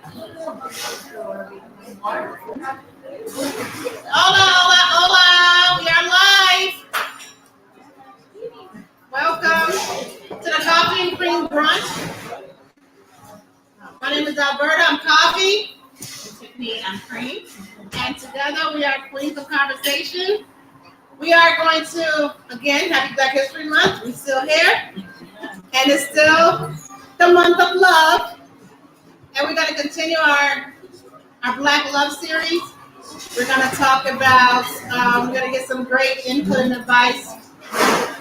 Hola, hola, hola. We are live. Welcome to the Coffee and Cream Brunch. My name is Alberta. I'm Coffee. And Tiffany, I'm Cream. And together we are Queens of Conversation. We are going to, again, Happy Black History Month. We're still here. And it's still the month of love. And we're going to continue our Black Love series. We're going to talk about, we're going to get some great input and advice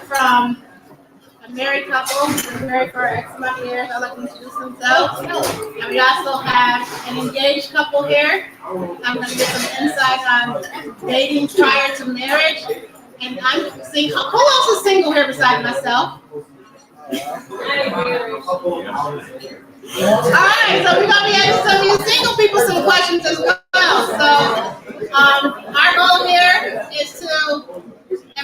from a married couple who's been married for X amount of years. I'd like to introduce themselves. And we also have an engaged couple here. I'm going to get some insight on dating prior to marriage. And I'm single. Who else is single here besides myself? All right, so we're going to be asking some of you single people some questions as well. So our goal here is to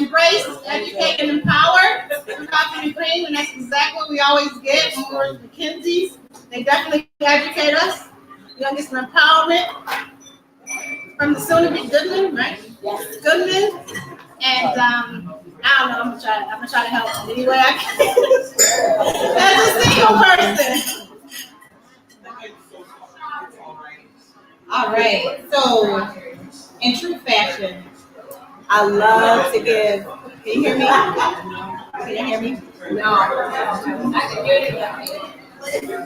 embrace, educate, and empower through Coffee and Cream, and that's exactly what we always get when we're at McKinsey's. They definitely educate us. We're going to get some empowerment from the soon-to-be Goodman, right? Yes. Goodman. And I don't know, I'm gonna try to help any way I can. As a single person. All right, so in true fashion, I love to give. Can you hear me? Can you hear me? No. I can hear you.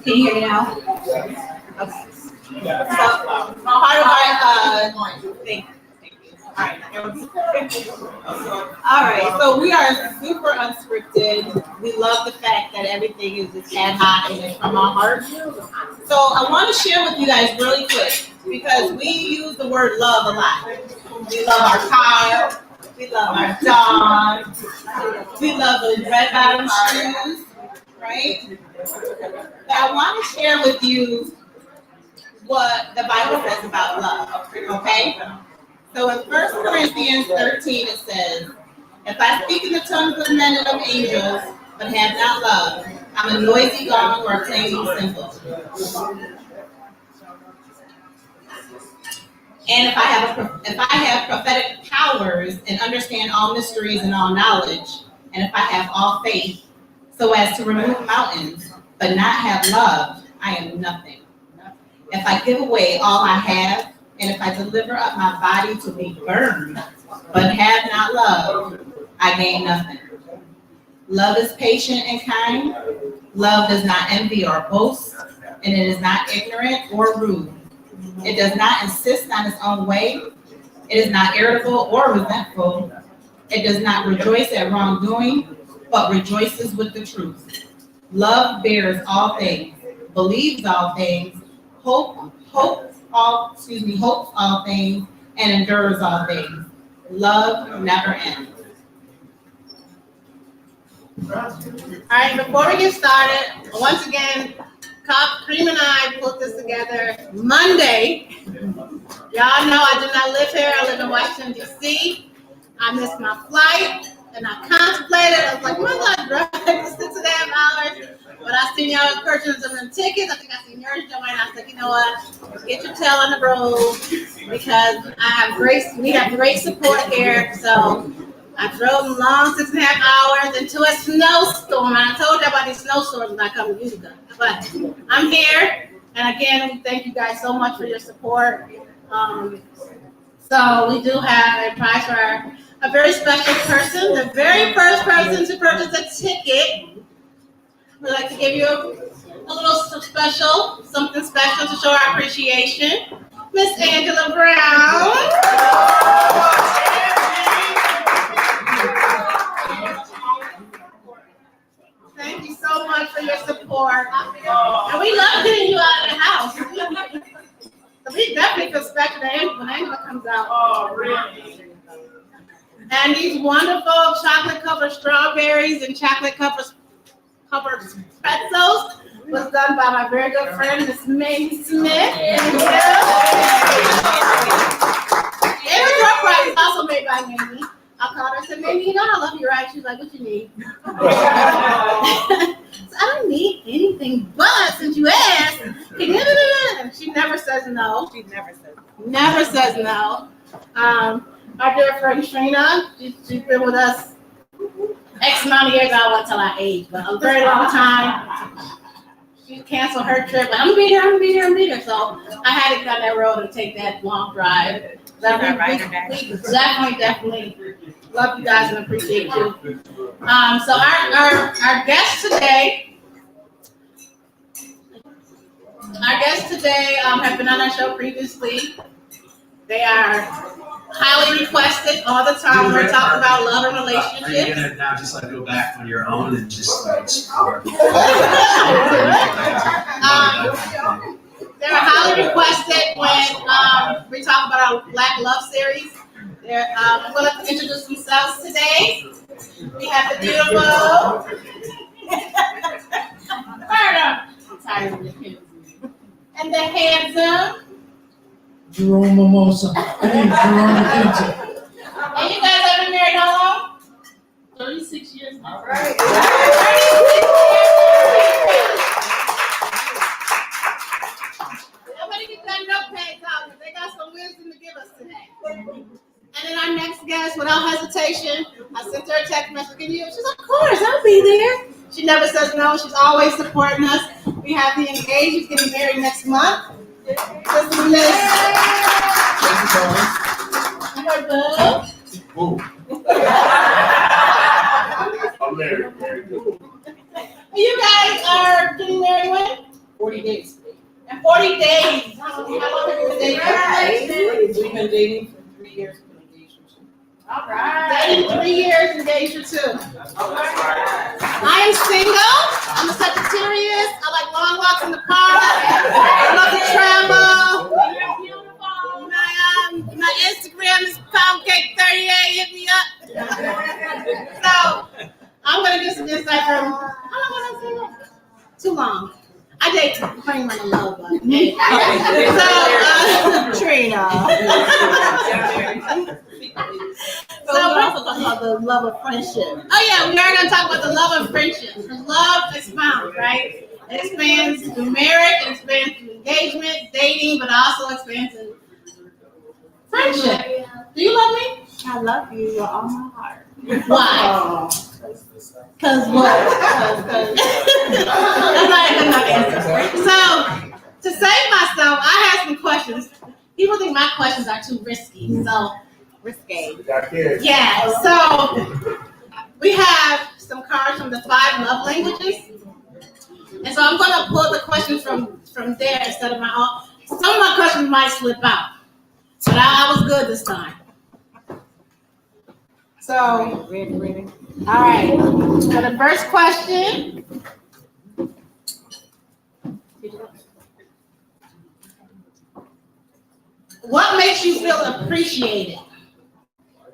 Can you hear me now? Okay. So, part of our thing. All right, so we are super unscripted. We love the fact that everything is just ad hoc and it's from our heart. So I want to share with you guys really quick because we use the word love a lot. We love our car, we love our dog, we love those red bottom shoes, right? But I want to share with you what the Bible says about love, okay? So in 1 Corinthians 13, it says, if I speak in the tongues of men and of angels, but have not love, I'm a noisy gong or a clanging cymbal. And if I have prophetic powers and understand all mysteries and all knowledge, and if I have all faith so as to remove mountains, but not have love, I am nothing. If I give away all I have, and if I deliver up my body to be burned, but have not love, I gain nothing. Love is patient and kind. Love does not envy or boast, and it is not ignorant or rude. It does not insist on its own way. It is not irritable or resentful. It does not rejoice at wrongdoing, but rejoices with the truth. Love bears all things, believes all things, hopes all things, and endures all things. Love never ends. All right, before we get started, once again, Cream and I put this together Monday. Y'all know I do not live here. I live in Washington, D.C. I missed my flight, and I contemplated. I was like, why not drive for 6.5 hours? But I seen y'all purchasing some tickets. I think I seen yours, Joanne. I was like, you know what? Get your tail on the road because we have great support here. So I drove a long 6.5 hours into a snowstorm. And I told you about these snowstorms when I come to Utica. But I'm here. And again, we thank you guys so much for your support. So we do have a prize for a very special person. The very first person to purchase a ticket. We'd like to give you a little something special to show our appreciation. Miss Angela Brown. Thank you so much for your support. And we love getting you out of the house. So we definitely feel special when Angela comes out. Oh, really? And these wonderful chocolate-covered strawberries and chocolate-covered pretzels was done by my very good friend, Miss Mamie Smith. And her prize is also made by Mamie. I called her and said, Mamie, you know I love you, right? She's like, what you need? So I don't need anything, but since you asked, she never says no. She never said. Never says no. Our dear friend Trina, she's been with us X amount of years. I won't tell our age, but a very long time. She canceled her trip. Like, I'm gonna be there. So I had to cut that road and take that long drive. We definitely love you guys and appreciate you. So our guests today have been on our show previously. They are highly requested all the time. We're talking about love and relationships. Are you gonna now just like go back on your own and just like explore? They're highly requested when we talk about our Black Love series. I'm going to introduce themselves today. We have the beautiful Berta. I'm tired of the and the handsome Jerome Mimosa. Jerome Mimosa. And you guys have been married how long? 36 years. All right. Somebody get that notepad out. They got some wisdom to give us today. And then our next guest, without hesitation, I sent her a text message. She's like, of course, I'll be there. She never says no. She's always supporting us. We have the engaged. She's getting married next month. Sister Liz. I'm married. You guys are getting married when? 40 days. In 40 days. How long have you been dating? We've been dating for 3 years. All right. Dating 3 years, engaged for 2. All right. I am single. I'm a Sagittarius. I like long walks in the park. I love to travel. My Instagram is poundcake38. Hit me up. So I'm gonna get some insight from. How long was I single? Too long. I date Cream on the love button. So Trina. So we're also talking about the love of friendship. Oh yeah, we are going to talk about the love of friendship. Because love expands, right? It expands through marriage, it expands through engagement, dating, but also expands in friendship. Do you love me? I love you with all my heart. Why? Because what? That's not a good enough answer. So to save myself, I have some questions. People think my questions are too risky, so. Risque. Yeah, so we have some cards from the 5 love languages. And so I'm going to pull the questions from there instead of my own. Some of my questions might slip out, but I was good this time. So, Ready. all right. So the first question. What makes you feel appreciated?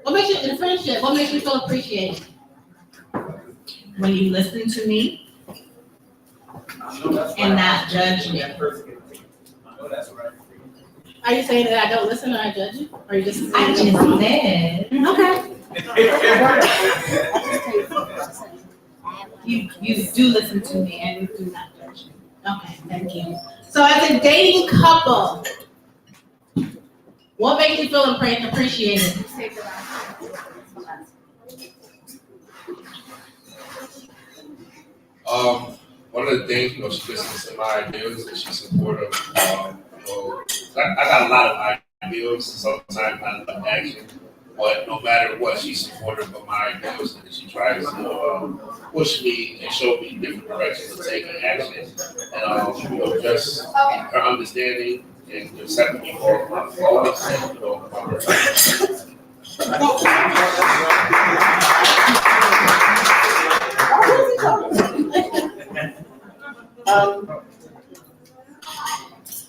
What makes you in friendship? What makes you feel appreciated? When you listen to me and not judge me. Are you saying that I don't listen or I judge you? Or you just saying I just said. Okay. You do listen to me and you do not judge me. Okay, thank you. So as a dating couple, what makes you feel appreciated? One of the things, she listens to my ideas and she's supportive. I got a lot of ideas, sometimes not enough action, but no matter what, she's supportive of my ideas and she tries to push me and show me different directions to take in action. And just her understanding and accepting me for my flaws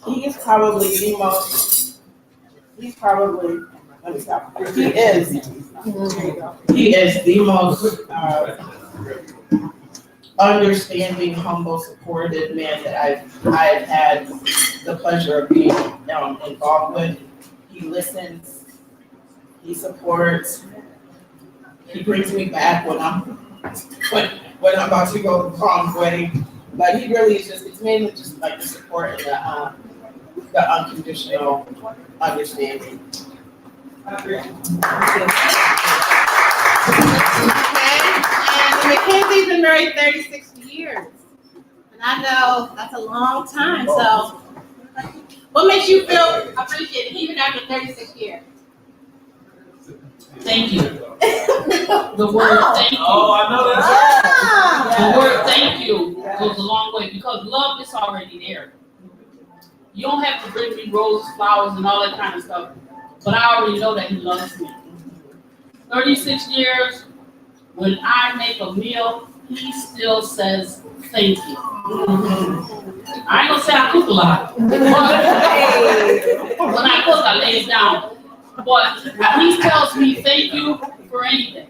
He is probably the most. Let me stop. He is the most understanding, humble, supportive man that I've had the pleasure of being involved with. He listens. He supports. He brings me back when I'm about to go the wrong way. But he really is it's mainly just like the support and the unconditional understanding. Okay, and Mackenzie's been married 36 years. And I know that's a long time, so what makes you feel appreciated even after 36 years? Thank you. The word thank you. I know that. The word thank you goes a long way because love is already there. You don't have to bring me roses, flowers, and all that kind of stuff, but I already know that he loves me. 36 years, when I make a meal, he still says thank you. I ain't gonna say I cook a lot, but when I cook, I lay it down. But he tells me thank you for anything.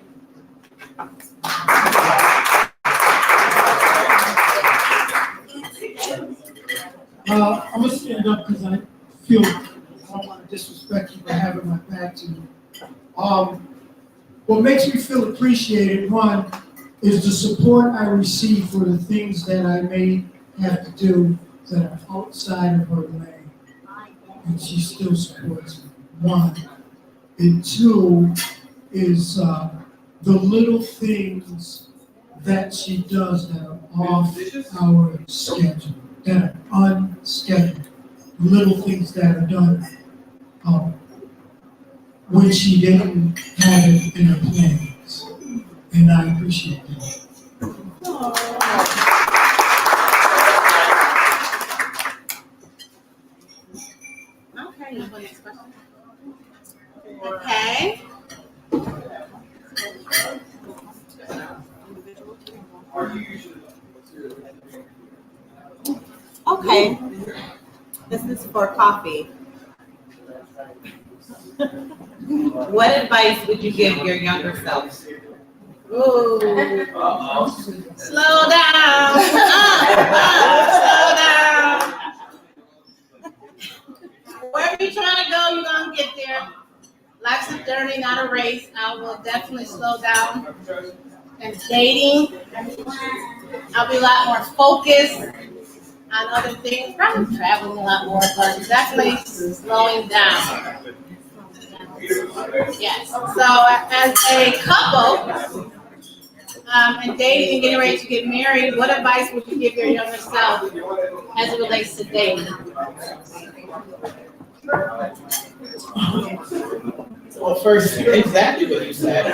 I'm gonna stand up because I feel I don't want to disrespect you by having my back to you. What makes me feel appreciated, one, is the support I receive for the things that I may have to do that are outside of her lane. And she still supports me, one. And two is the little things that she does that are off our schedule, that are unscheduled. Little things that are done when she didn't have it in her plans. And I appreciate that. Okay, no next question. Okay. Okay, this is for coffee. What advice would you give your younger self? Ooh. Slow down. Slow down. Wherever you're trying to go, you're gonna get there. Life's a journey, not a race. I will definitely slow down. And dating, I'll be a lot more focused on other things. Probably traveling a lot more, but definitely slowing down. Yes. So as a couple, and dating and getting ready to get married, what advice would you give your younger self as it relates to dating? Well, first, exactly what you said.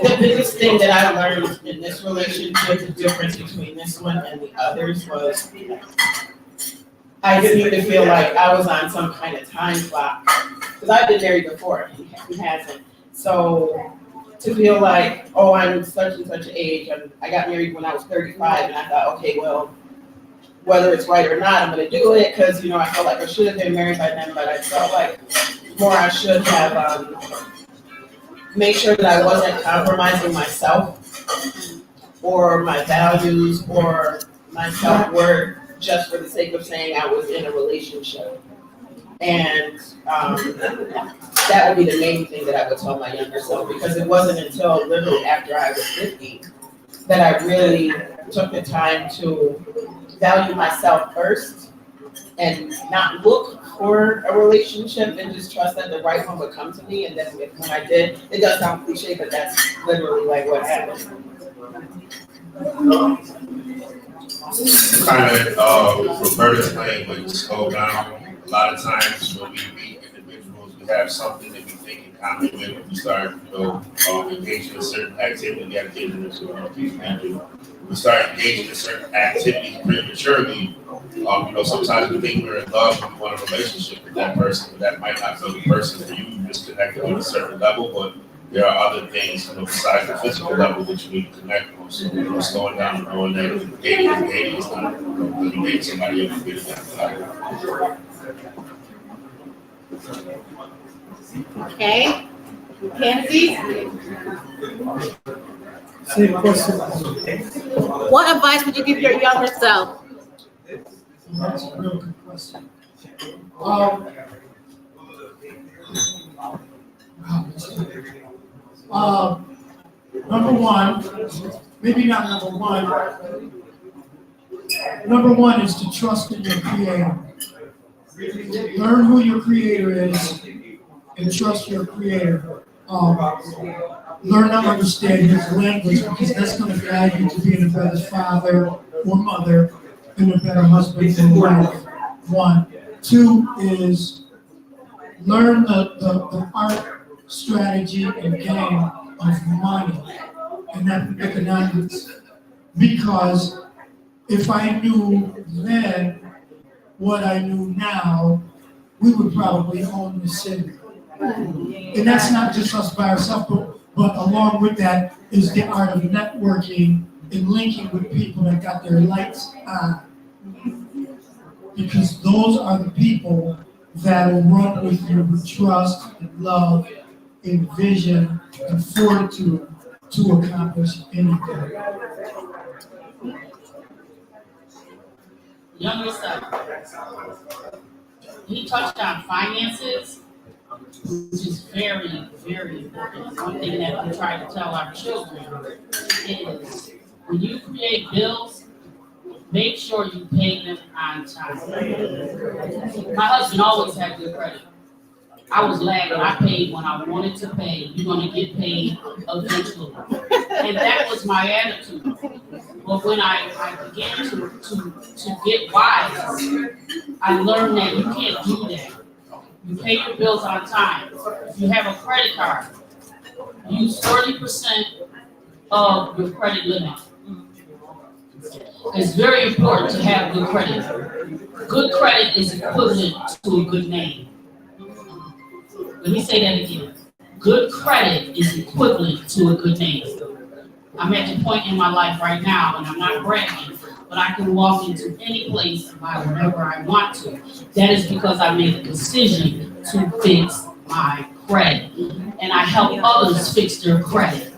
The biggest thing that I learned in this relationship, the difference between this one and the others was I didn't even feel like I was on some kind of time clock. Because I've been married before, he hasn't. So to feel like, oh, I'm such and such age, I got married when I was 35, and I thought, okay, well, whether it's right or not, I'm gonna do it, because, I felt like I should have been married by then, but I felt like more I should have made sure that I wasn't compromising myself or my values or my self-worth just for the sake of saying I was in a relationship. And that would be the main thing that I would tell my younger self, because it wasn't until literally after I was 50 that I really took the time to value myself first and not look for a relationship and just trust that the right one would come to me. And then when I did, it does sound cliche, but that's literally like what happened. Kind of Roberta's playing with slow down. A lot of times when we meet individuals, we have something that we think in common with. When we start, engaging in certain activity, we have to get into we start engaging in certain activities prematurely. Sometimes we think we're in love and we want a relationship with that person, but that might not be the person for you. You're just connected on a certain level, but there are other things, besides the physical level that you need to connect on. So, slowing down and knowing that dating is not really dating somebody else to get that. Okay. Mackenzie, Same question. what advice would you give your younger self? That's a real good question. Number one, maybe not number one, Number one is to trust in your creator. Learn who your creator is and trust your creator. Learn to understand his language because that's going to guide you to being a better father or mother and a better husband and wife. One. Two is learn the art, strategy, and game of money and economics. Because if I knew then what I knew now, we would probably own the city. And that's not just us by ourselves, but along with that is the art of networking and linking with people that got their lights on. Because those are the people that will run with you with trust and love and vision and fortitude to accomplish anything. Younger son, he touched on finances, which is very, very important. One thing that we try to tell our children is when you create bills, make sure you pay them on time. My husband always had good credit. I was lagging. I paid when I wanted to pay. You're going to get paid eventually. And that was my attitude. But when I began to get wise, I learned that you can't do that. You pay your bills on time. If you have a credit card, use 30% of your credit limit. It's very important to have good credit. Good credit is equivalent to a good name. Let me say that again. Good credit is equivalent to a good name. I'm at the point in my life right now, and I'm not bragging, but I can walk into any place and buy whatever I want to. That is because I made a decision to fix my credit. And I help others fix their credit.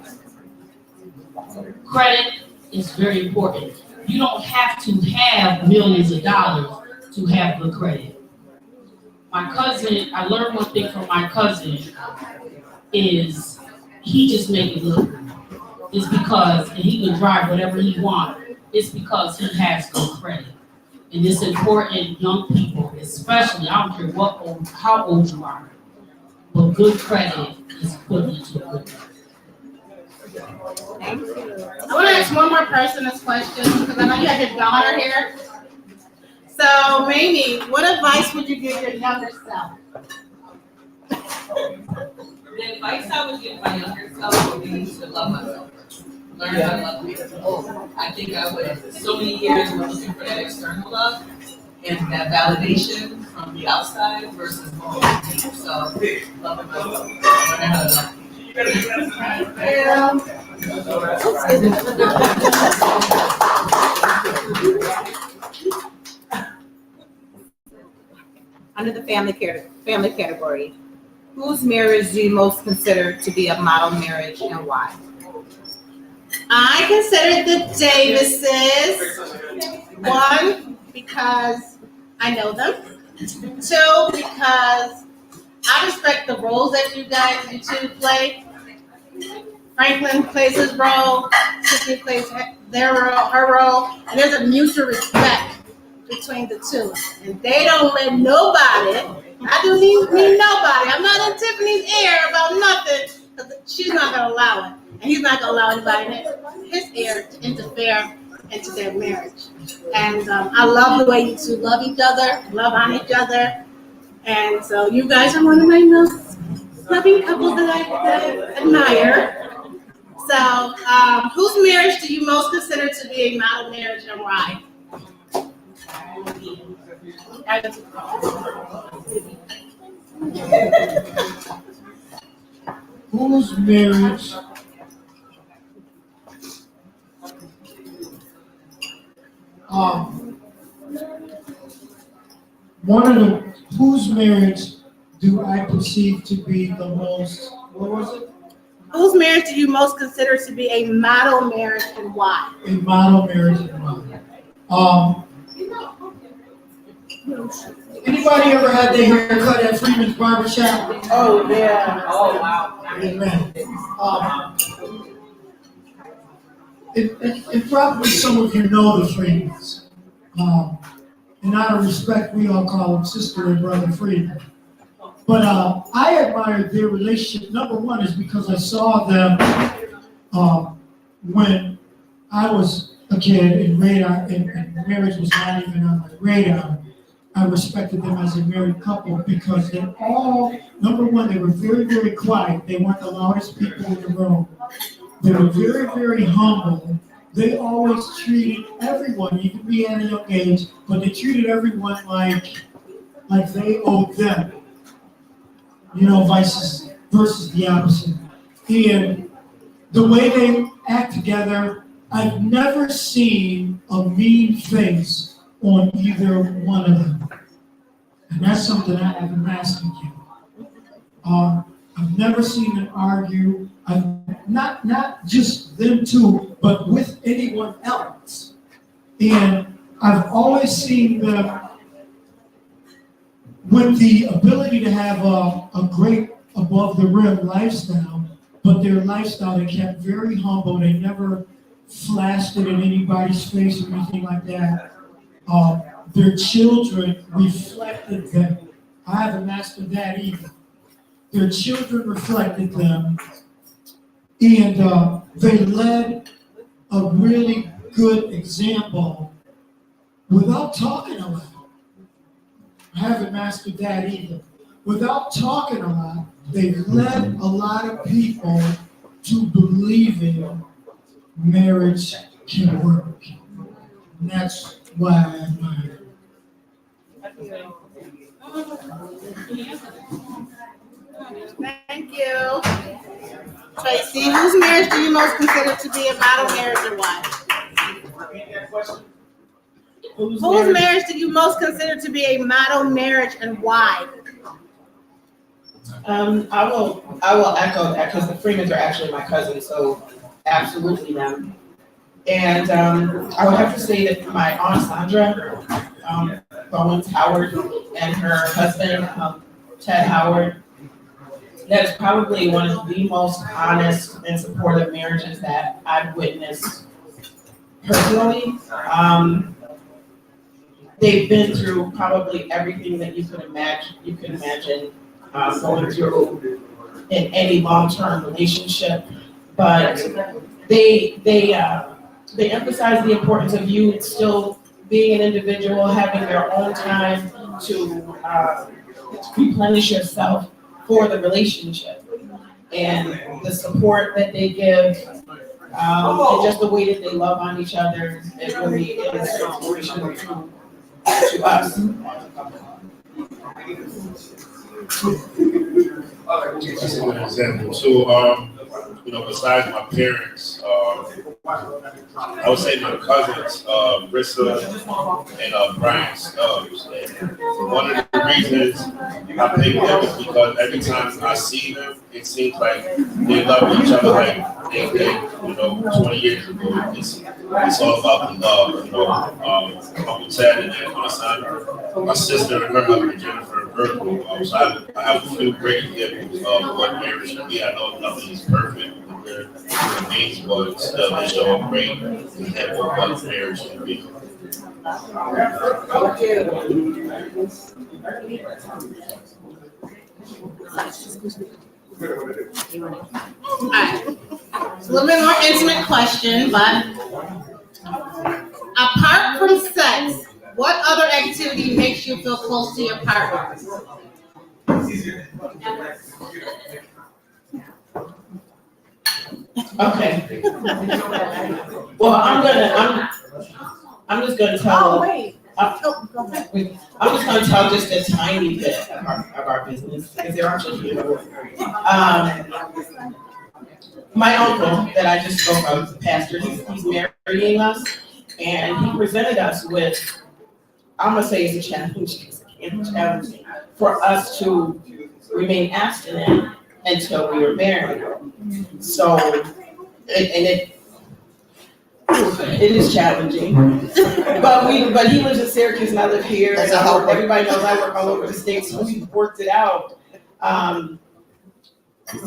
Credit is very important. You don't have to have millions of dollars to have good credit. My cousin, I learned one thing from my cousin is he just make it look. It's because, and he can drive whatever he wants, it's because he has good credit. And it's important, young people, especially, I don't care how old you are, but good credit is equivalent to a good credit. I want to ask one more person this question because I know you have your daughter here. So, Mamie, what advice would you give your younger self? The advice I would give my younger self would be to love myself. Learn how to love myself. I think I would, so many years looking for that external love and that validation from the outside versus from within. So, loving myself. Learn how to love Under the family category, whose marriage do you most consider to be a model marriage and why? I consider the Davises. One, because I know them. Two, because I respect the roles that you two play. Franklin plays his role, Tiffany plays her role, and there's a mutual respect between the two. And they don't let nobody, I do need nobody, I'm not in Tiffany's ear about nothing, because she's not going to allow it. And he's not going to allow anybody in his ear to interfere into their marriage. And I love the way you two love each other, love on each other. And so you guys are one of my most loving couples that I admire. So whose marriage do you most consider to be a model marriage and why? Whose marriage whose marriage do I perceive to be the most, what was it? Whose marriage do you most consider to be a model marriage and why? A model marriage and why? Anybody ever had their hair cut at Freeman's Barbershop? Oh, yeah. Oh, wow. Amen. And probably some of you know the Freemans. And out of respect, we all call him Sister and Brother Freeman. But I admired their relationship. Number one is because I saw them when I was a kid and marriage was not even on my radar. I respected them as a married couple because they all, number one, they were very, very quiet. They weren't the loudest people in the room. They were very, very humble. They always treated everyone, you could be at a young age, but they treated everyone like they owed them. You know, versus the opposite. And the way they act together, I've never seen a mean face on either one of them. And that's something I have been asking you. I've never seen them argue. Not just them two, but with anyone else. And I've always seen them with the ability to have a great above the rim lifestyle, but their lifestyle, they kept very humble. They never flashed it in anybody's face or anything like that. Their children reflected them. I haven't mastered that either. Their children reflected them, and they led a really good example without talking a lot. I haven't mastered that either. Without talking a lot, they led a lot of people to believe in marriage can work. And that's why I admire it. Thank you. Tracy, whose marriage do you most consider to be a model marriage and why? Whose marriage do you most consider to be a model marriage and why? I will echo that because the Freemans are actually my cousins, so absolutely them. And I would have to say that my Aunt Sandra Bowens Howard and her husband, Ted Howard, that is probably one of the most honest and supportive marriages that I've witnessed personally. They've been through probably everything that you could imagine going through in any long-term relationship, but they emphasize the importance of you still being an individual, having your own time to replenish yourself for the relationship, and the support that they give, and just the way that they love on each other. It really is inspirational to us. Just an example. So, besides my parents, I would say my cousins, Brissa and Brian Stubbs. And one of the reasons I picked them is because every time I see them, it seems like they love each other like they did, 20 years ago. It's all about the love, Uncle Ted and then my son, my sister and her husband, Jennifer and Virgil. So I have a few great examples of what marriage should be. I know nothing is perfect. We're engaged, but still they show a great example of what marriage should be. Alright, it's a little bit more intimate question, but apart from sex, what other activity makes you feel close to your partner? Okay. Well, I'm just gonna tell. I'm just gonna tell just a tiny bit of our business because there are just people. My uncle that I just spoke of, the pastor, he's marrying us, and he presented us with, I'm gonna say it's a challenge, it's challenging for us to remain abstinent until we were married. So, it is challenging, but he lives in Syracuse and I live here. And everybody knows I work all over the state, so we worked it out.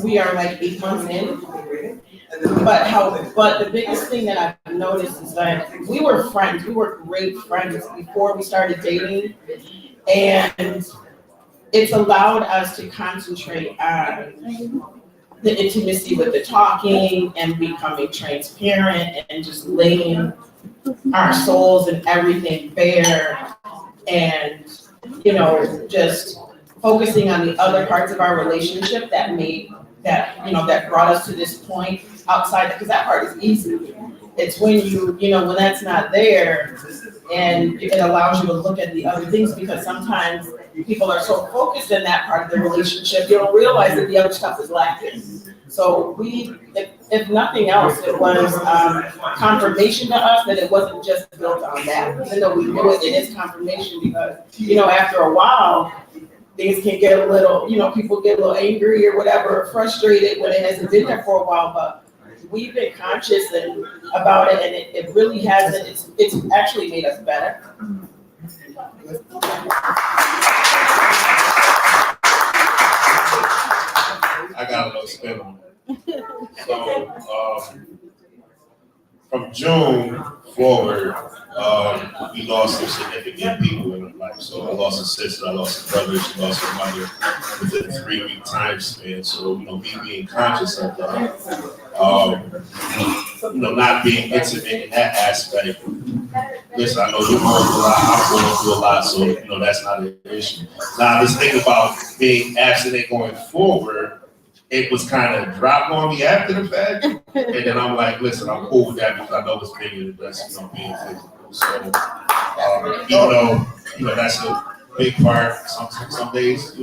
we are like 8 months in. But the biggest thing that I've noticed is that we were friends, we were great friends before we started dating. And it's allowed us to concentrate on the intimacy with the talking and becoming transparent and just laying our souls and everything bare, and just focusing on the other parts of our relationship that brought us to this point outside, because that part is easy. It's when when that's not there, and it allows you to look at the other things, because sometimes people are so focused in that part of the relationship, you don't realize that the other stuff is lacking. So if nothing else, it was confirmation to us that it wasn't just built on that. Even though we knew it, it is confirmation, because, after a while, things can get a little, people get a little angry or whatever, or frustrated when it hasn't been there for a while, but we've been conscious about it, and it really hasn't, it's actually made us better. I got a little spin on it. So, from June forward, we lost some significant people in our life. So I lost a sister, I lost a brother, she lost her mother within a 3-week time span. So, me being conscious of that, not being intimate in that aspect. Listen, I know you're going through a lot, I'm going through a lot, so, that's not an issue. Now, just think about being abstinent going forward. It was kind of dropped on me after the fact, and then I'm like, listen, I'm cool with that because I know it's bigger than just, being physical. So, even though, that's a big part, some days,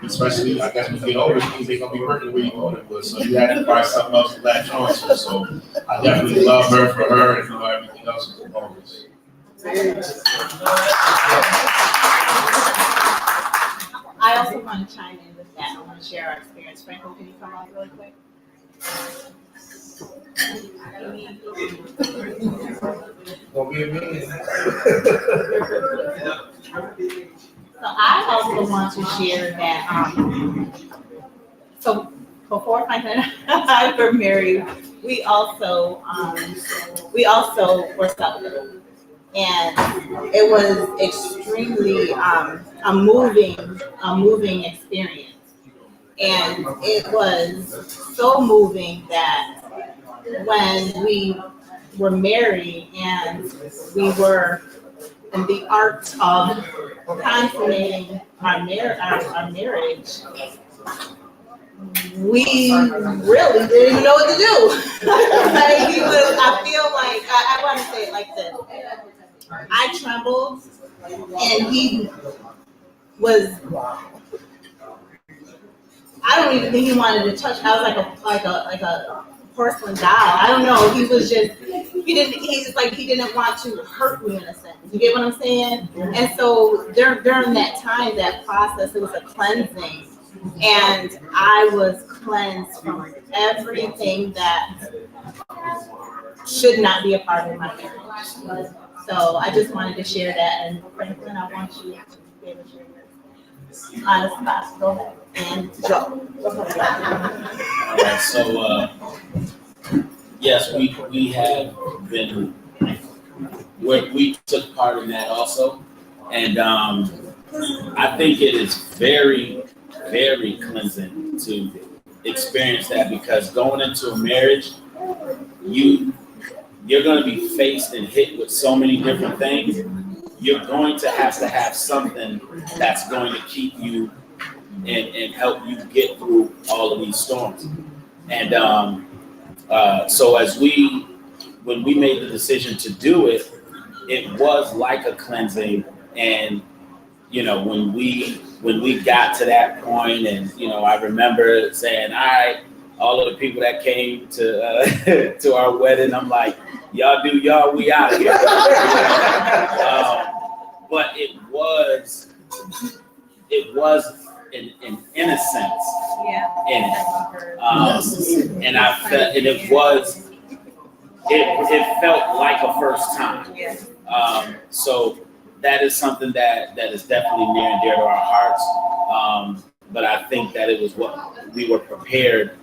especially, I guess when you get older, things ain't gonna be working where you want it with, so you have to find something else to latch on to. So, I definitely love her for her, and everything else is a bonus. I also want to chime in with that. I want to share our experience. Franklin, can you come on really quick? Gonna be a minute. So I also want to share that, so before Franklin and I were married, we also were celibate. And it was extremely a moving experience. And it was so moving that when we were married and we were in the art of consummating our marriage, we really didn't even know what to do. I feel like, I want to say it like this. I trembled, and he was, I don't even think he wanted to touch. I was like a porcelain doll. I don't know. He was just, he didn't want to hurt me in a sense. You get what I'm saying? And so during that time, that process, it was a cleansing. And I was cleansed from everything that should not be a part of my marriage. So I just wanted to share that. And Franklin, I want you to be able to share your honest thoughts. Go ahead. And Joe. All right, so yes, we have been, we took part in that also. And I think it is very, very cleansing to experience that, because going into a marriage, you're going to be faced and hit with so many different things. You're going to have something that's going to keep you and help you get through all of these storms. And so when we made the decision to do it, it was like a cleansing. And when we got to that point, and I remember saying, all right, all of the people that came to to our wedding, I'm like, y'all do y'all, we out of here. But it was an innocence in it. And I felt, and it felt like a first time. So that is something that is definitely near and dear to our hearts. but I think that it was what we were prepared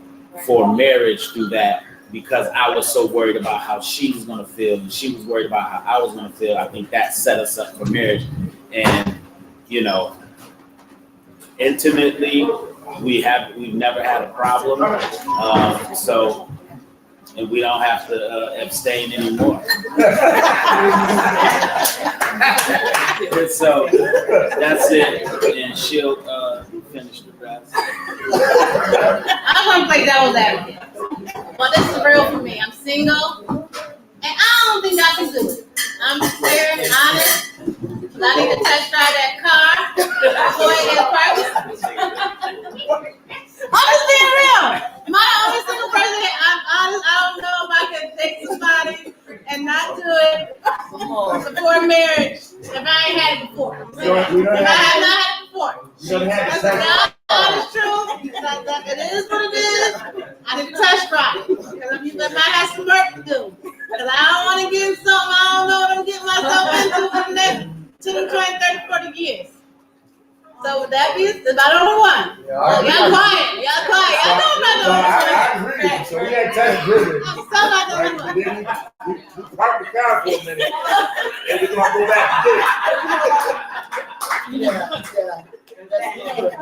for marriage through that, because I was so worried about how she was gonna feel and she was worried about how I was gonna feel. I think that set us up for marriage. And, you know, intimately, we've never had a problem. And we don't have to abstain anymore. And so that's it, and she'll finish the rest. I'm gonna play devil's advocate. Well, this is real for me. I'm single, and I don't think I can do it. I'm clear and honest. But I need to test drive that car before I get purchased. I'm just being real. Am I the only single person that I'm honest? I don't know if I can take somebody and not do it before marriage if I ain't had it before. If I have not had it before. That's not honest truth. It is what it is. I need to test drive it. Because I might have some work to do. Because I don't want to get something I don't know what I'm getting myself into for the next 10, 20, 30, 40 years. So would that be about number one? Y'all quiet. Y'all know I'm not doing I agree. So we had time driven. I'm so not doing one. We parked the car for a minute, and we're gonna go back to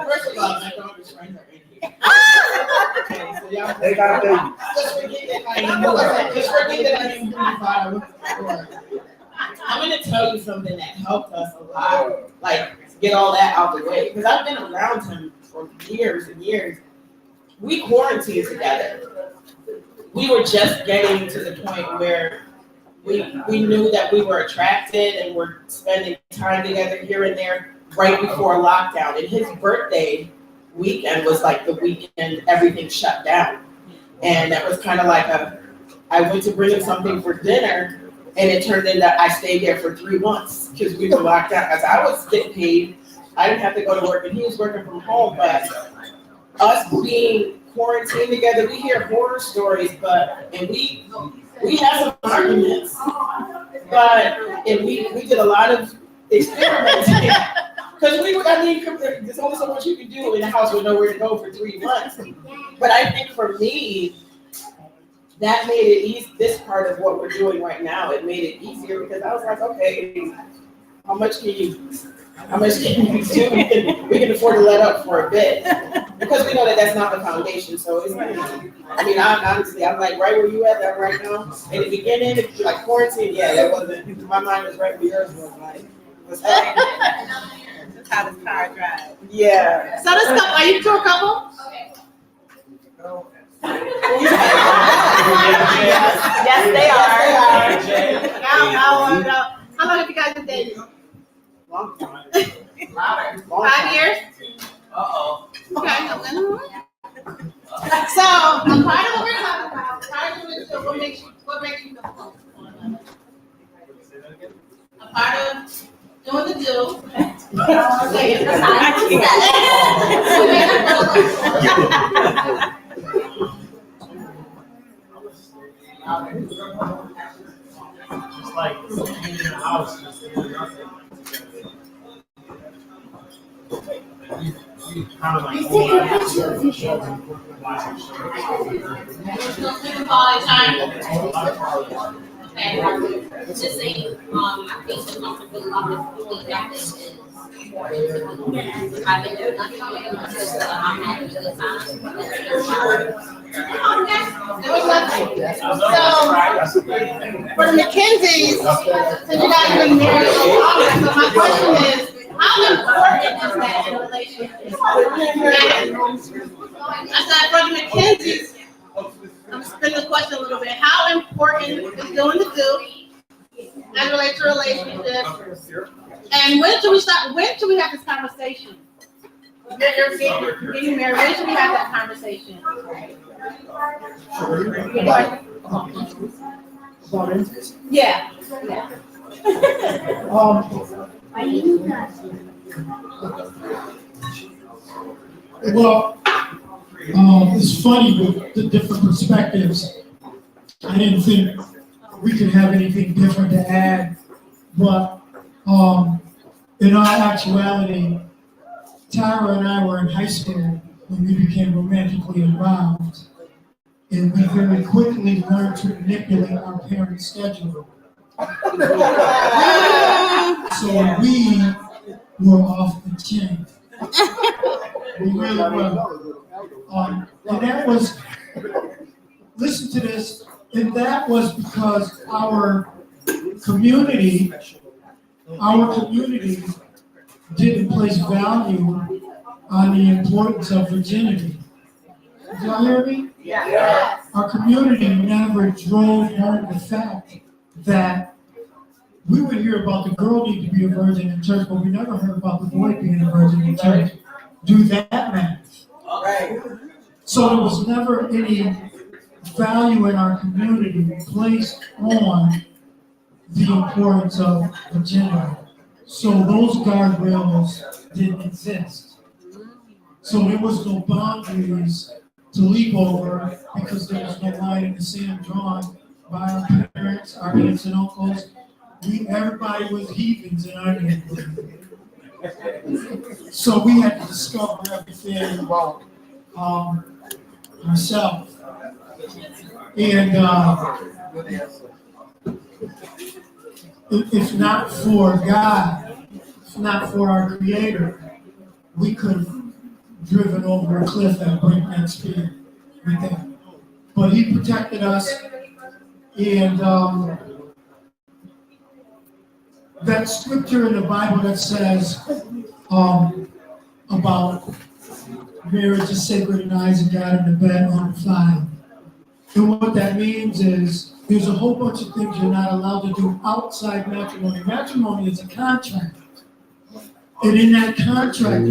First of all, my daughter's friends are in here. Okay, so y'all. They got a baby. Just forget that I didn't I'm gonna tell you something that helped us a lot, like get all that out the way. Because I've been around him for years and years. We quarantined together. We were just getting to the point where we knew that we were attracted and we're spending time together here and there right before lockdown. And his birthday weekend was like the weekend everything shut down. And that was kind of like I went to bring him something for dinner, and it turned into I stayed there for 3 months because we were locked down. As I was getting paid, I didn't have to go to work, and he was working from home. But us being quarantined together, we hear horror stories, and we had some arguments, and we did a lot of experimenting. Because there's only so much you can do in a house with nowhere to go for 3 months. But I think for me, that made it easy. This part of what we're doing right now, it made it easier because I was like, okay, how much can you do? We can afford to let up for a bit because we know that that's not the foundation. So it's, I'm like right where you at that right now. In the beginning, if you like quarantine, yeah, that wasn't. My mind was right where yours was. Like, what's happening? That's how this car drives. Yeah. So this couple, are you two a couple? Yes, they are. How long have you guys been dating? Long time. 5 years? Uh-oh. Okay. So a part of what we're talking about, part of what makes you feel close to one another. A part of doing the do. It's like being in a house and just doing nothing. You kind of like Quality time. And just saying, I think the comfortability of doing that is I've been doing nothing because I'm having a good time. So, for the McKenzies, since you guys have been married so long, so my question is, how important is that in a relationship? I said, for the McKenzies, I'm spinning the question a little bit. How important is doing the do as it relates to relationships? And when should we start? When should we have this conversation? Getting married. When should we have that conversation? Yeah. Well, it's funny with the different perspectives. I didn't think we could have anything different to add, but in all actuality, Tara and I were in high school when we became romantically involved, and we very quickly learned to manipulate our parents' schedule. So we were off the chain. We really were. And that was, listen to this, and that was because our community didn't place value on the importance of virginity. Did y'all hear me? Yes. Our community never drove home the fact that we would hear about the girl need to be a virgin in church, but we never heard about the boy being a virgin in church. Do that math. Right. So there was never any value in our community placed on the importance of virginity. So those guardrails didn't exist. So there was no boundaries to leap over because there was no line in the sand drawn by our parents, our aunts and uncles. Everybody was heathens in our neighborhood. So we had to discover everything about ourselves. And if not for God, if not for our Creator, we could have driven over a cliff at breakneck speed with that. But He protected us, and that scripture in the Bible that says about marriage is sacred in the eyes of God and the bed undefiled. And what that means is there's a whole bunch of things you're not allowed to do outside matrimony. Matrimony is a contract. And in that contract,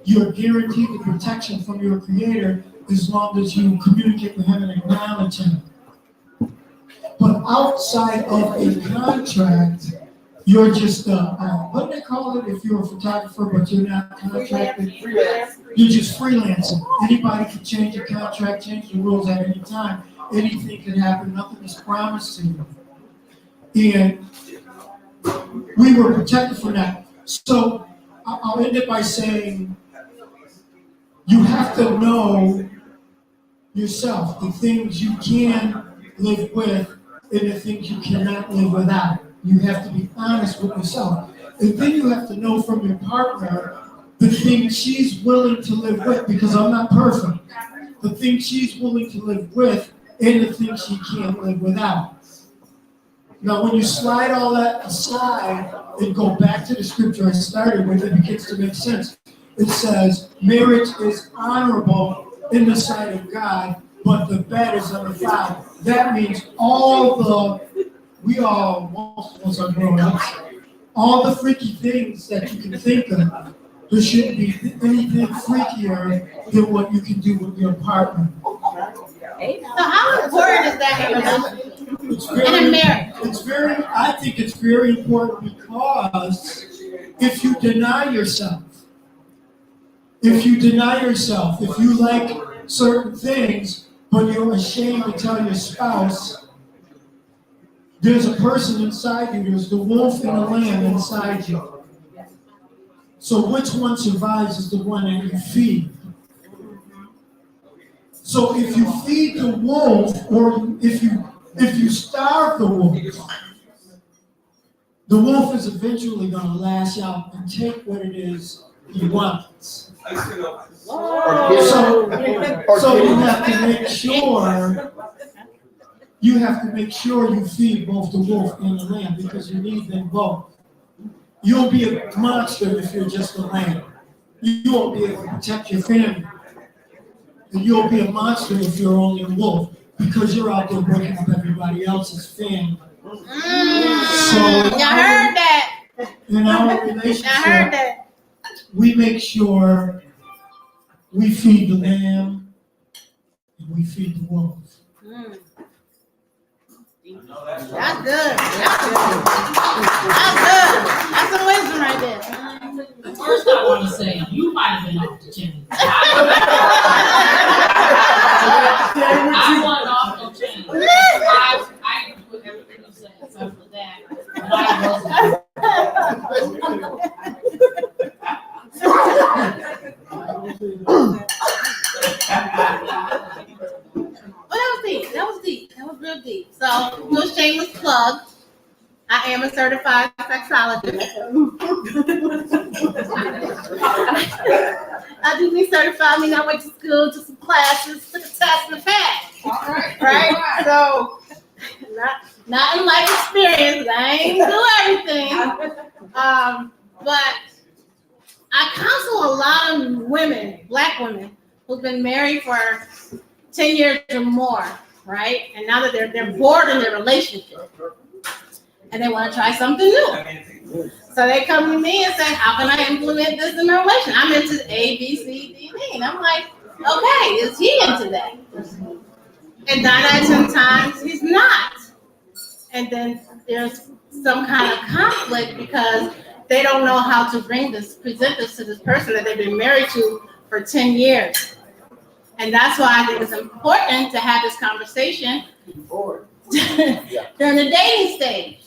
you're guaranteed the protection from your Creator as long as you communicate with Him and acknowledge Him. But outside of a contract, you're just, what do they call it if you're a photographer but you're not contracted? You're just freelancing. Anybody can change your contract, change the rules at any time. Anything can happen, nothing is promised to you. And we were protected from that. So I'll end it by saying, you have to know yourself, the things you can live with and the things you cannot live without. You have to be honest with yourself. And then you have to know from your partner the things she's willing to live with, because I'm not perfect. The things she's willing to live with and the things she can't live without. Now, when you slide all that aside and go back to the scripture I started with, it begins to make sense. It says, marriage is honorable in the sight of God, but the bed is undefiled. That means most of us are grown ups, all the freaky things that you can think of, there shouldn't be anything freakier than what you can do with your partner. So how important is that in a relationship? In a marriage? I think it's very important because if you deny yourself, if you like certain things, but you're ashamed to tell your spouse, there's a person inside you, there's the wolf and the lamb inside you. So which one survives is the one that you feed. So if you feed the wolf, or if you starve the wolf is eventually going to lash out and take what it is he wants. So you have to make sure you feed both the wolf and the lamb, because you need them both. You'll be a monster if you're just a lamb. You won't be able to protect your family. And you'll be a monster if you're only a wolf, because you're out there breaking up everybody else's family. So y'all heard that? In our relationship, we make sure we feed the lamb and we feed the wolf. That's good. That's good. That's some wisdom right there. First, I want to say you might have been off the chain. I wasn't off the chain. I agree with everything you said, except for that. I wasn't. am a certified sexologist. I do be certified, I mean, I went to school, took some classes, took a test and passed. Right? So, not in life experience, I ain't do everything. But I counsel a lot of women, Black women, who've been married for 10 years or more, right? And now that they're bored in their relationship and they want to try something new. So they come to me and say, how can I implement this in my relationship? I'm into A, B, C, D, and E. And I'm like, okay, is he into that? And 9 out of 10 times, he's not. And then there's some kind of conflict because they don't know how to present this to this person that they've been married to for 10 years. And that's why I think it's important to have this conversation during the dating stage.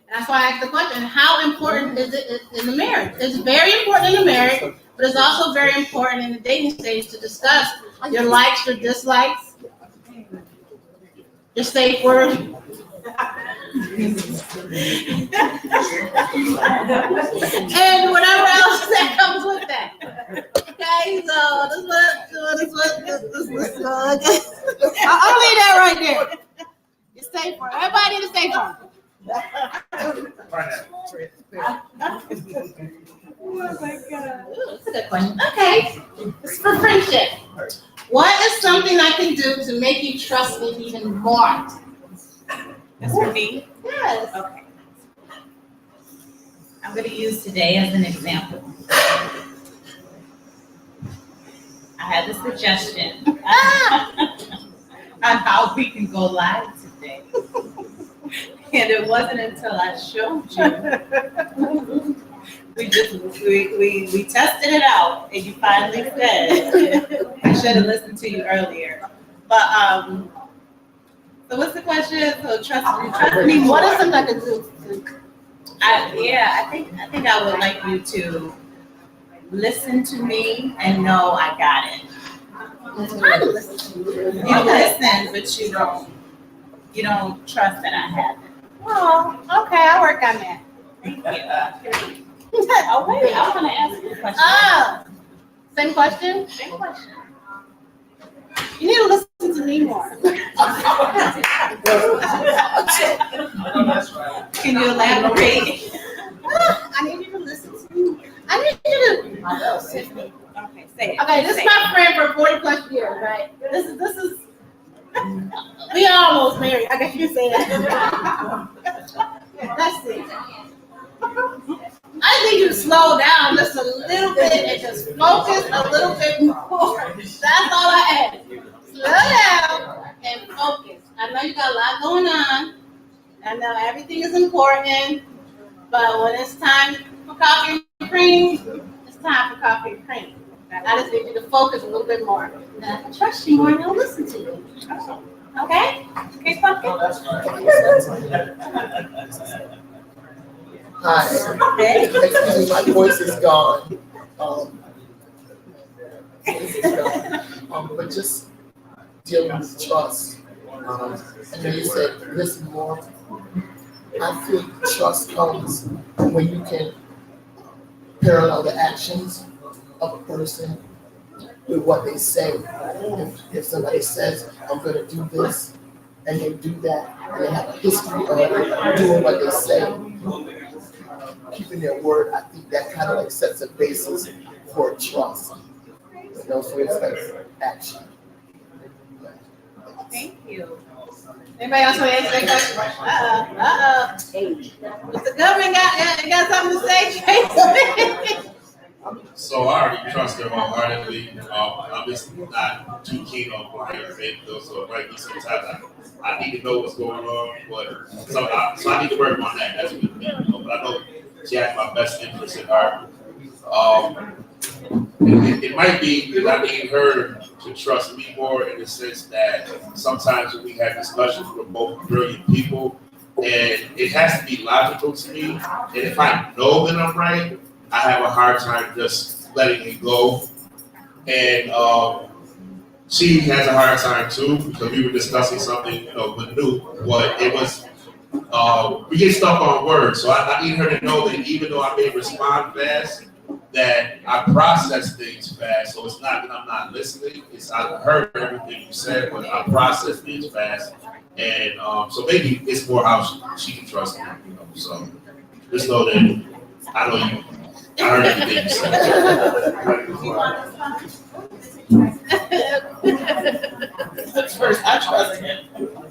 And that's why I asked the question, how important is it in the marriage? It's very important in the marriage, but it's also very important in the dating stage to discuss your likes, your dislikes, your safe word. And whatever else that comes with that. Okay, so this I'll leave that right there. It's safe word. Everybody need a safe word. Oh my God. That's a good question. Okay, it's for friendship. What is something I can do to make you trust me even more? That's for me? Yes. Okay. I'm going to use today as an example. I had a suggestion on how we can go live today. And it wasn't until I showed you. We tested it out, and you finally said, I should have listened to you earlier. But so what's the question? So trust me. What is something I can do? I think I would like you to listen to me and know I got it. I listen to you. You listen, but you don't trust that I have it. Oh, okay, I'll work on that. Thank you. Oh wait, I want to ask you a question. Oh, same question? Same question. You need to listen to me more. Can you elaborate? I need you to listen to me. I need you to. Okay, say it. Okay, this is my friend for 40 plus years, right? This is. We almost married. I guess you can say that. Let's see. I think you slow down just a little bit and just focus a little bit more. That's all I ask. Slow down and focus. I know you got a lot going on. I know everything is important, but when it's time for coffee and cream, it's time for coffee and cream. I just need you to focus a little bit more. And I can trust you more and I'll listen to you. Okay? Okay, Pumpkin? Hi. Excuse me, my voice is gone. But just dealing with trust. I know you said listen more. I think trust comes when you can parallel the actions of a person with what they say. If somebody says, I'm going to do this, and they do that, and they have a history of doing what they say, keeping their word, I think that kind of like sets a basis for trust. You know, so it's like action. Thank you. Anybody else want to answer that question? If the government got something to say, So I already trust her wholeheartedly. I'm just not too keen on playing fake though, so it might be sometimes I need to know what's going on, but so I need to work on that. That's what me, but I know she has my best interest in heart. It might be that I need her to trust me more in the sense that sometimes when we have discussions, we're both brilliant people, and it has to be logical to me. And if I know that I'm right, I have a hard time just letting it go. And she has a hard time too, because we were discussing something, new, but it was we get stuck on words. So I need her to know that even though I may respond fast, that I process things fast. So it's not that I'm not listening. It's I heard everything you said, but I process things fast. And so maybe it's more how she can trust me, you know. So just know that I know you. I heard everything you said. First, I trust him.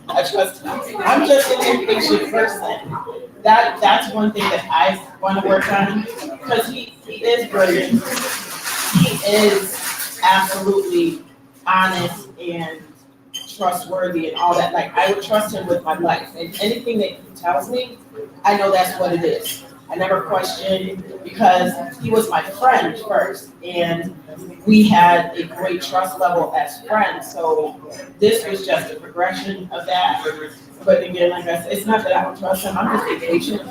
I trust him. I'm just an impatient person. That's one thing that I want to work on, because he is brilliant. He is absolutely honest and trustworthy and all that. Like, I would trust him with my life, and anything that he tells me, I know that's what it is. I never questioned, because he was my friend first, and we had a great trust level as friends. So this was just a progression of that. But again, like I said, it's not that I don't trust him, I'm just impatient.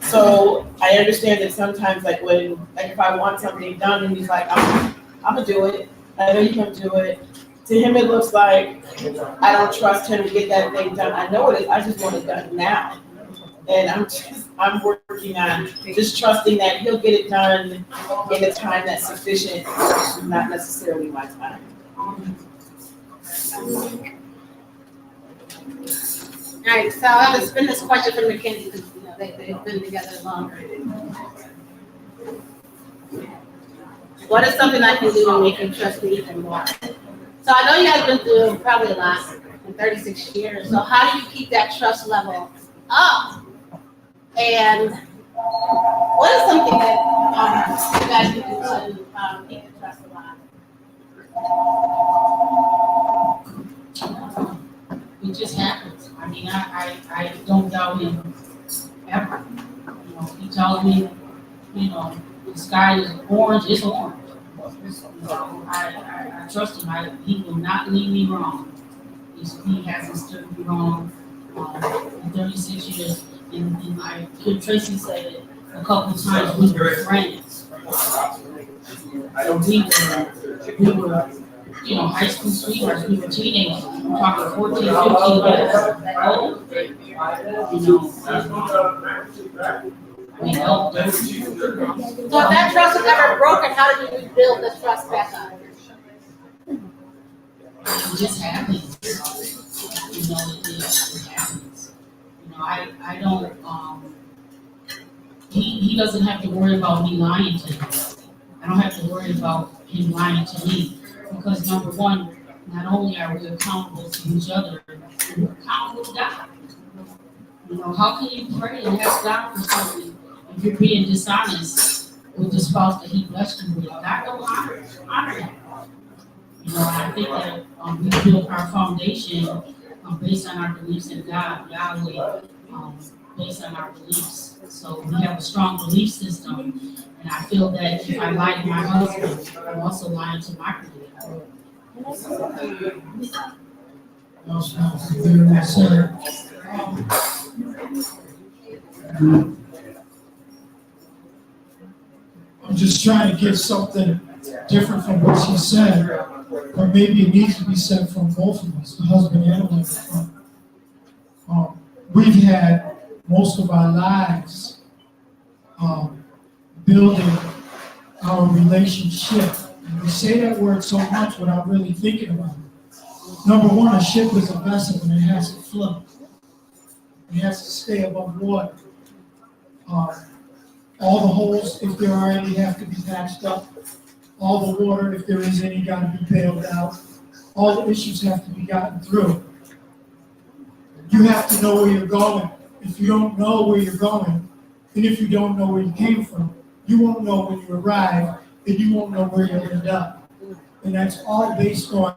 So I understand that sometimes, like if I want something done and he's like, I'm gonna do it, I know you can do it. To him, it looks like I don't trust him to get that thing done. I know it is, I just want it done now. And I'm working on just trusting that he'll get it done in a time that's sufficient, not necessarily my time. All right, so I have to spin this question from Mackenzie, because they've been together longer. What is something I can do to make him trust me even more? So I know you guys been through probably a lot in 36 years. So how do you keep that trust level up? And what is something that you guys can do to keep the trust alive? It just happens. I mean, I don't doubt him ever. You know, he tells me, you know, the sky is orange, it's orange. You know, I trust him. He will not lead me wrong. He hasn't stood me wrong in 36 years. And like Tracy said it a couple of times, we were friends. We were, you know, high school sweethearts, we were teenagers, we were talking 14, 15 years old. You know, we helped them. So if that trust is ever broken, how do you rebuild the trust back up? It just happens. You know, it happens. You know, I don't, he doesn't have to worry about me lying to him. I don't have to worry about him lying to me, because number one, not only are we accountable to each other, we're accountable to God. You know, how can you pray and ask God for something if you're being dishonest with the spouse that he blessed you with? God don't honor that. You know, I think that we built our foundation based on our beliefs in God, Yahweh, based on our beliefs. So we have a strong belief system, and I feel that if I lie to my husband, I'm also lying to my belief. I'm just trying to give something different from what she said, or maybe it needs to be said from both of us, the husband and the wife. We've had most of our lives building our relationship. And we say that word so much without really thinking about it. Number one, a ship is a vessel and it has to float. It has to stay above water. All the holes, if there are any, have to be patched up. All the water, if there is any, got to be bailed out. All the issues have to be gotten through. You have to know where you're going. If you don't know where you're going, and if you don't know where you came from, you won't know when you arrive, and you won't know where you'll end up. And that's all based on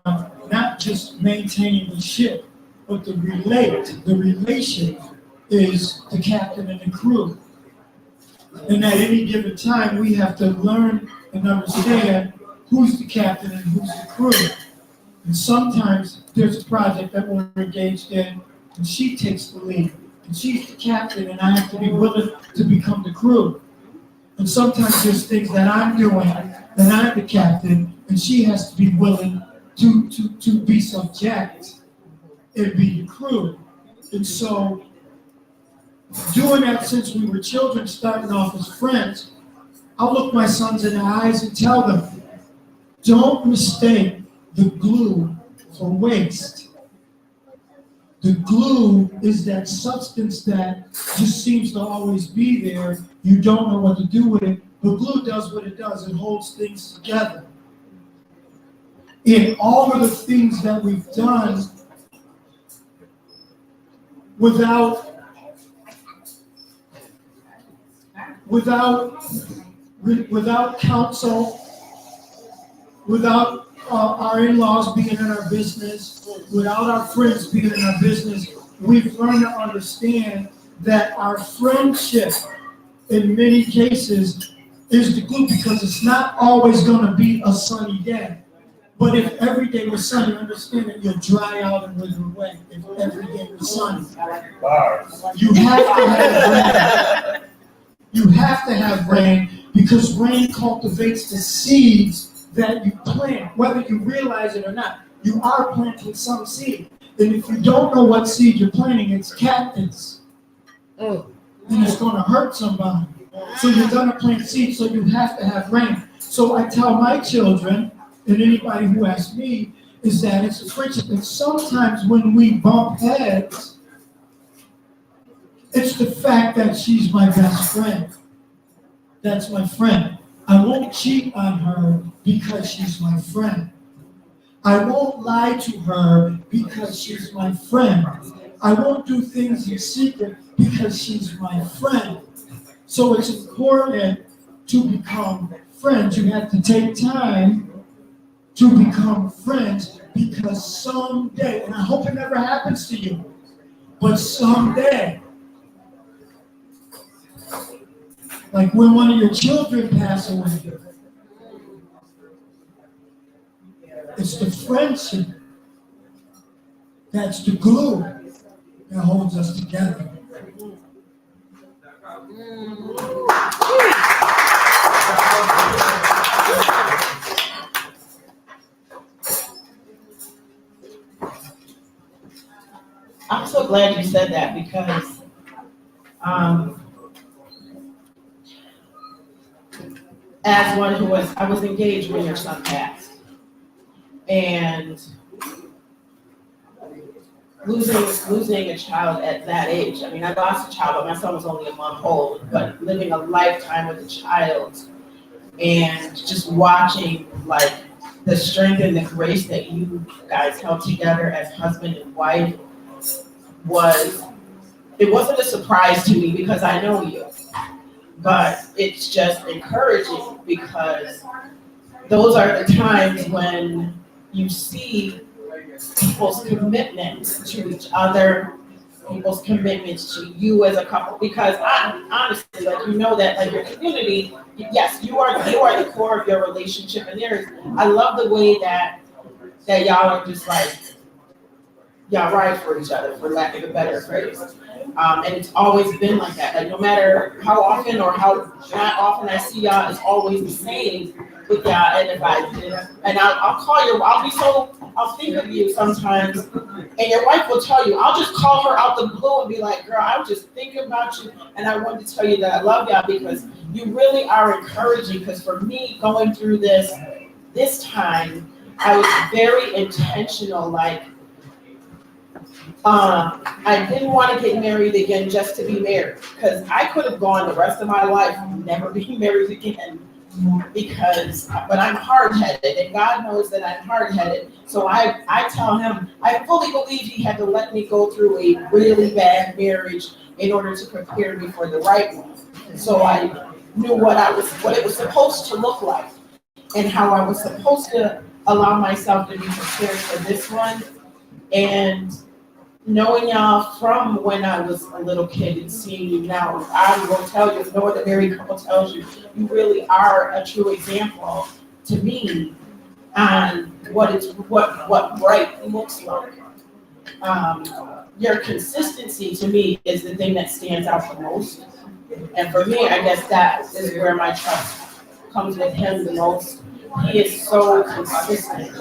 not just maintaining the ship, but the relation is the captain and the crew. And at any given time, we have to learn and understand who's the captain and who's the crew. And sometimes there's a project that we're engaged in, and she takes the lead. And she's the captain, and I have to be willing to become the crew. And sometimes there's things that I'm doing, that I'm the captain, and she has to be willing to be subject and be the crew. And so doing that since we were children, starting off as friends, I'll look my sons in the eyes and tell them, don't mistake the glue for waste. The glue is that substance that just seems to always be there. You don't know what to do with it, but glue does what it does. It holds things together. In all of the things that we've done without counsel, without our in-laws being in our business, without our friends being in our business, we've learned to understand that our friendship, in many cases, is the glue, because it's not always going to be a sunny day. But if every day was sunny, understand that you'll dry out and wither away if every day was sunny. You have to have rain. You have to have rain, because rain cultivates the seeds that you plant, whether you realize it or not. You are planting some seed. And if you don't know what seed you're planting, it's cactus. And it's going to hurt somebody. So you're going to plant seeds, so you have to have rain. So I tell my children, and anybody who asks me, is that it's a friendship. And sometimes when we bump heads, it's the fact that she's my best friend. That's my friend. I won't cheat on her because she's my friend. I won't lie to her because she's my friend. I won't do things in secret because she's my friend. So it's important to become friends. You have to take time to become friends, because someday, and I hope it never happens to you, but someday, like when one of your children pass away, it's the friendship that's the glue that holds us together. I'm so glad you said that, because as one who I was engaged when your son passed, and losing a child at that age. I mean, I lost a child, but my son was only a month old, but living a lifetime with a child and just watching like the strength and the grace that you guys held together as husband and wife it wasn't a surprise to me, because I know you, but it's just encouraging, because those are the times when you see people's commitment to each other, people's commitment to you as a couple, because honestly, like, you know that, like, your community, yes, you are the core of your relationship, and I love the way that y'all are just like, y'all ride for each other, for lack of a better phrase. And it's always been like that. Like, no matter how often or how not often I see y'all, it's always the same with y'all. And I'll call you, I'll think of you sometimes, and your wife will tell you, I'll just call her out the blue and be like, girl, I was just thinking about you, and I wanted to tell you that I love y'all, because you really are encouraging. Because for me, going through this time, I was very intentional, like, I didn't want to get married again just to be married, because I could have gone the rest of my life never being married again, but I'm hard-headed, and God knows that I'm hard-headed. So I tell him, I fully believe he had to let me go through a really bad marriage in order to prepare me for the right one. So I knew what it was supposed to look like, and how I was supposed to allow myself to be prepared for this one. And knowing y'all from when I was a little kid and seeing you now, I will tell you, if no other married couple tells you, you really are a true example to me on what right looks like. Your consistency to me is the thing that stands out the most. And for me, I guess that is where my trust comes with him the most. He is so consistent.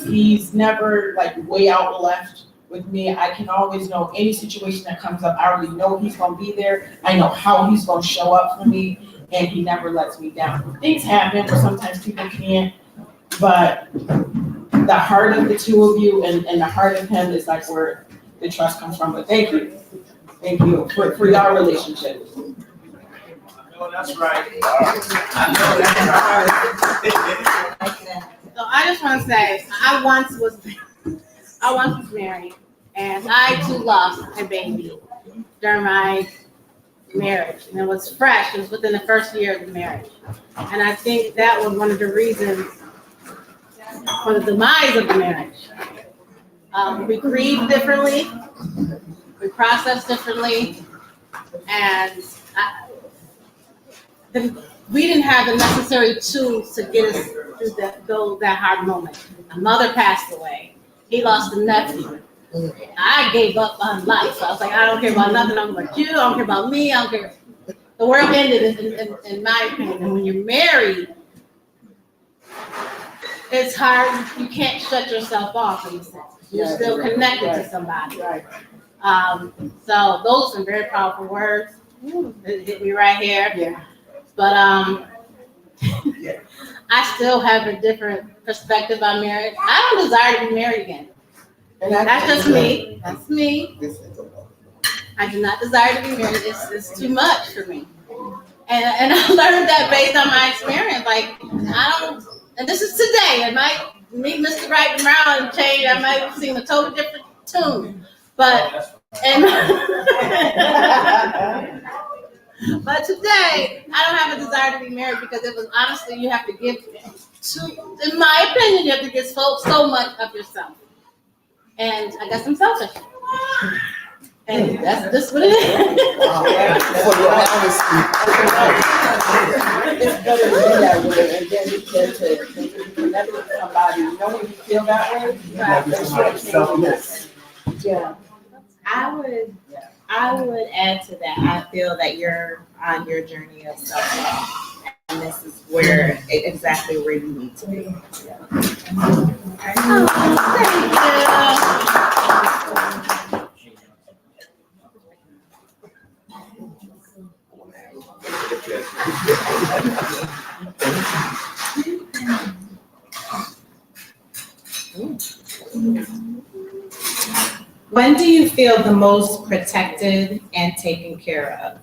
He's never like way out left with me. I can always know any situation that comes up. I already know he's gonna be there. I know how he's gonna show up for me, and he never lets me down. Things happen, or sometimes people can't, but the heart of the two of you and the heart of him is like where the trust comes from. But thank you for your relationship. No, that's right. So I just want to say, I once was married, and I too lost a baby during my marriage, and it was fresh. It was within the first year of the marriage, and I think that was one of the reasons for the demise of the marriage. We grieve differently, we process differently, and we didn't have the necessary tools to get us through that hard moment. My mother passed away. He lost a nephew. I gave up on life. So I was like, I don't care about nothing. I don't care about you. I don't care about me. I don't care. The world ended, in my opinion. And when you're married, it's hard. You can't shut yourself off in a sense. You're still connected to somebody. So those are some very powerful words. It hit me right here. Yeah. But I still have a different perspective on marriage. I don't desire to be married again. That's just me. That's me. I do not desire to be married. It's too much for me. And I learned that based on my experience. Like, I don't, and this is today. I might meet Mr. Right around and change. I might sing a totally different tune. But, but today, I don't have a desire to be married because it was honestly, you have to give in my opinion, you have to give so much of yourself. And I guess I'm selfish. And that's just what it is. It's better to be that way, and then you can connect with somebody. You know when you feel that way? Yeah. I would add to that. I feel that you're on your journey of self-love, and this is exactly where you need to be. When do you feel the most protected and taken care of?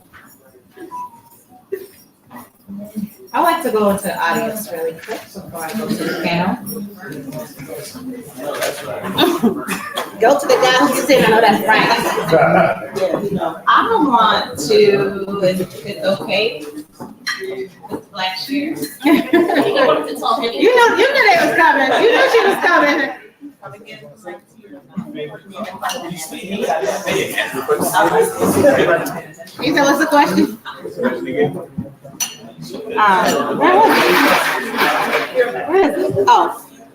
I like to go into the audience really quick before I go to the panel. Go to the guy who's sitting, I know that's right. I'm gonna want to, if it's okay, with black shears. You knew they was coming. You knew she was coming. You said, what's the question?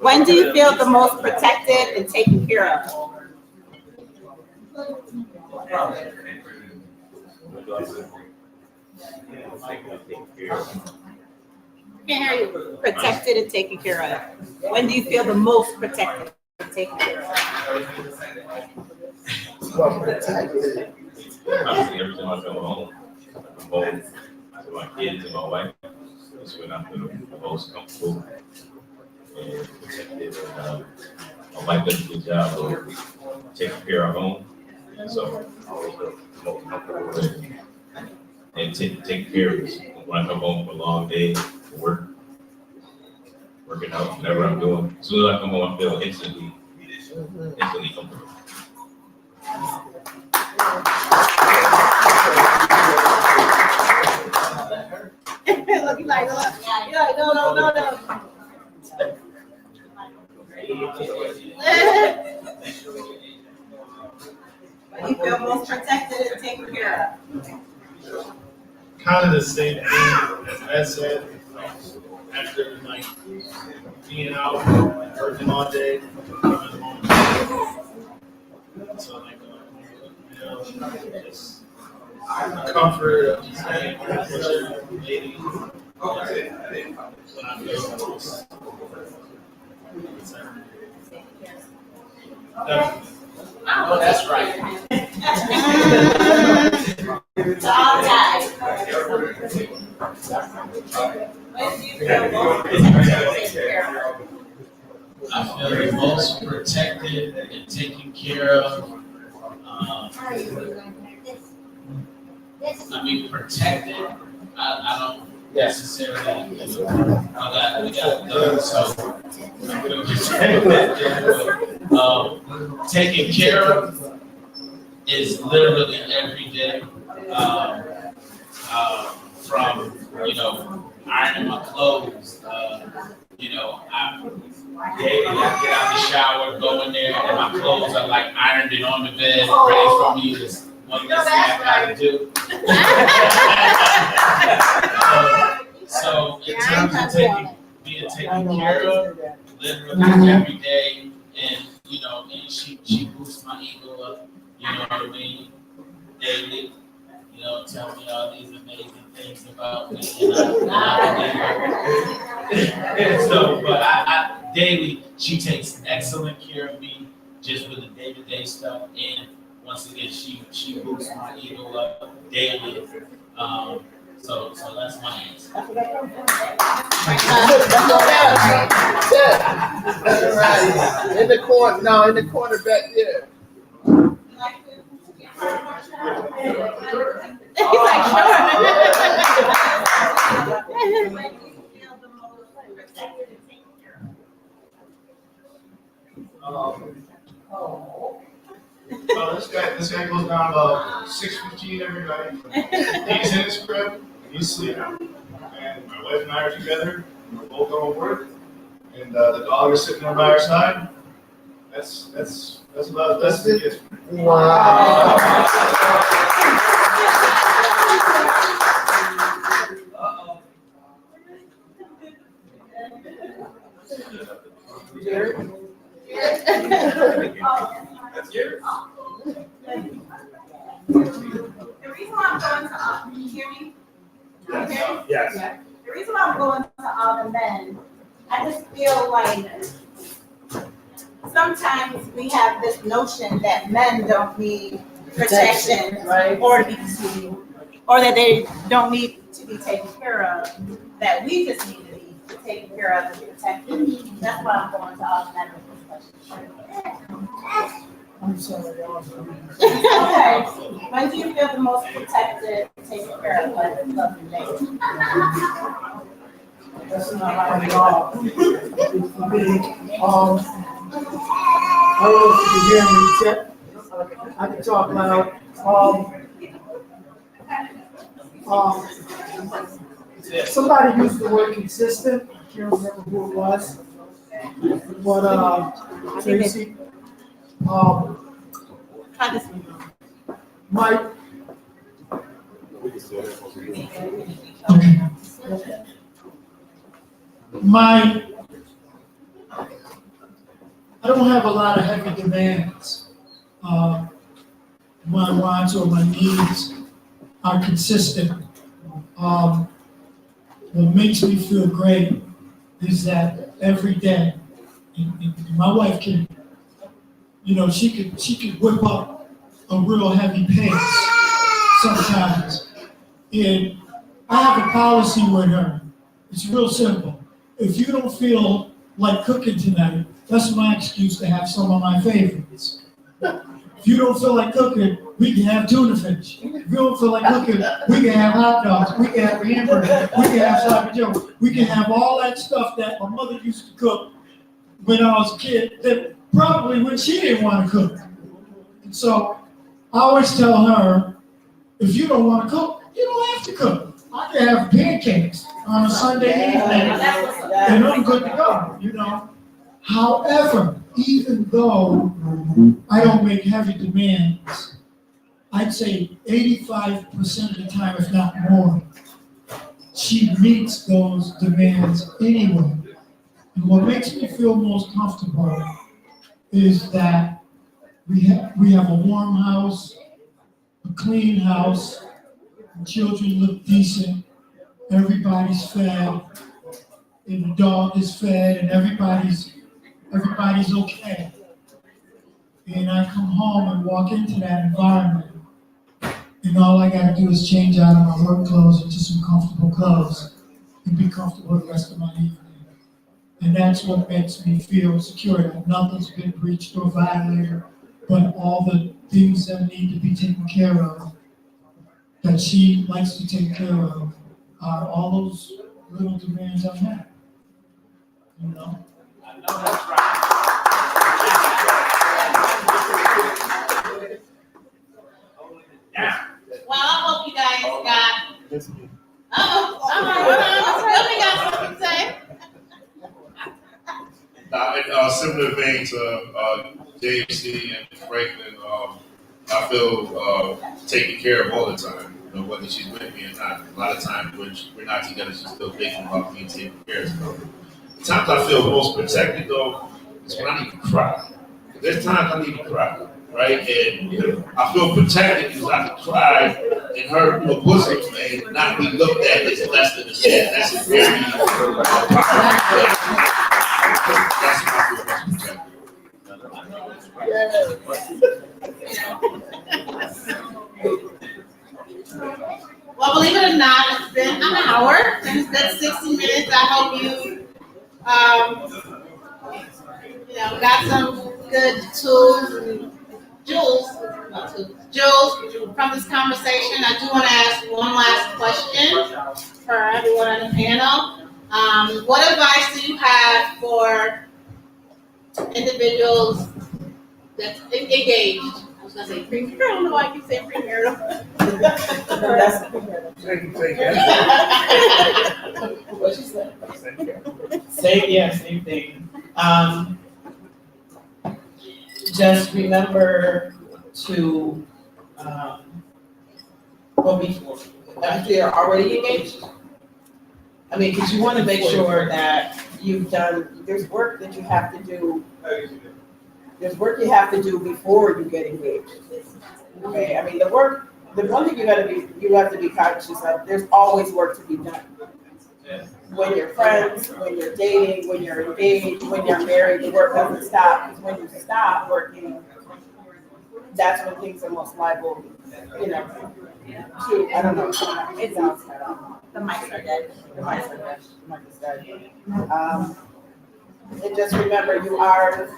When do you feel the most protected and taken care of? Can't hear you. Protected and taken care of. When do you feel the most protected and taken care of? Obviously, every time I feel home, I'm home to my kids and my wife. That's when I feel the most comfortable and protected. My wife does a good job of taking care of our home. So I always feel the most comfortable and taking care of us. When I come home from a long day of working out, whatever I'm doing, as soon as I come home, I feel instantly comfortable. Look, you're like, no. You feel most protected and taken care of? Kind of the same thing as I said. After like being out, working all day, coming home. So like, just comfort of just saying, what's your lady? When I feel most. Okay. know that's right. To all guys. When do you feel most protected and taken care of? I feel the most protected and taken care of. I mean, protected. I don't necessarily. We got guns, so we don't protect that. Taken care of is literally every day. From ironing my clothes. Daily, I get out the shower, go in there, and my clothes are like ironed and on the bed, ready for me. It's one less thing I gotta do. So in terms of being taken care of, literally every day, and she boosts my ego up. You know what I mean? Daily. Tell me all these amazing things about me. But I daily, she takes excellent care of me just with the day-to-day stuff. And once again, she boosts my ego up daily. So that's my answer. That's right. In the corner back there. He's like, sure. This guy goes down about 6:15 every night. He's in his crib, he's sleeping, and my wife and I are together. We're both going to work, and the dog is sitting there by our side. That's about the best it gets. Wow. That's yours. The reason why I'm going to can you hear me? Can you hear me? Yes. The reason why I'm going to all the men, I just feel like sometimes we have this notion that men don't need protection, Right. or that they don't need to be taken care of, that we just need to be taken care of and protected. That's why I'm going to all the men with this question. I'm sorry, Okay. When do you feel the most protected, taken care of, like love and dating? That's not right at all. For me, I don't know if you can hear me. I can talk loud. Somebody used the word consistent. I can't remember who it was. But Tracy, Mike. I don't have a lot of heavy demands. My wants or my needs are consistent. What makes me feel great is that every day, and my wife can, she could whip up a real heavy pace sometimes. And I have a policy with her. It's real simple. If you don't feel like cooking tonight, that's my excuse to have some of my favorites. If you don't feel like cooking, we can have tuna fish. If you don't feel like cooking, we can have hot dogs, we can have hamburgers, we can have sloppy joe. We can have all that stuff that my mother used to cook when I was a kid, that probably when she didn't want to cook. And so I always tell her, if you don't want to cook, you don't have to cook. I can have pancakes on a Sunday evening, and I'm good to go, However, even though I don't make heavy demands, I'd say 85% of the time, if not more, she meets those demands anyway. And what makes me feel most comfortable is that we have a warm house, a clean house, the children look decent, everybody's fed, and the dog is fed, and everybody's okay. and I come home and walk into that environment, and all I gotta do is change out of my work clothes into some comfortable clothes and be comfortable the rest of my evening. And that's what makes me feel secure, that nothing's been breached or violated, but all the things that need to be taken care of, that she likes to take care of, are all those little demands I've had. You know? I know that's right. Well, I hope you guys got. We got something to say. In similar vein to JC and Franklin, I feel taken care of all the time, you know, whether she's with me or not. A lot of times when we're not together, she's still thinking about being taken care of. The times I feel most protected, though, is when I need to cry. There's times I need to cry, right? And I feel protected because I can cry in her bosom and not be looked at as less than a man. That's a very powerful thing. That's what I feel most protected. Well, believe it or not, it's been an hour, and it's been 60 minutes. I hope you, got some good tools and jewels from this conversation. I do want to ask one last question for everyone on the panel. What advice do you have for individuals that's engaged? I was going to say premarital. I don't know why I keep saying premarital. What she said? Same thing. Just remember to, if you're already engaged, I mean, because you want to make sure that there's work that you have to do. There's work you have to do before you get engaged. Okay, I mean, the one thing you have to be conscious of, there's always work to be done. When you're friends, when you're dating, when you're engaged, when you're married, the work doesn't stop. Because when you stop working, that's when things are most liable, to, I don't know. It sounds the mics are dead. The mics are dead. The mic is dead. And just remember, you are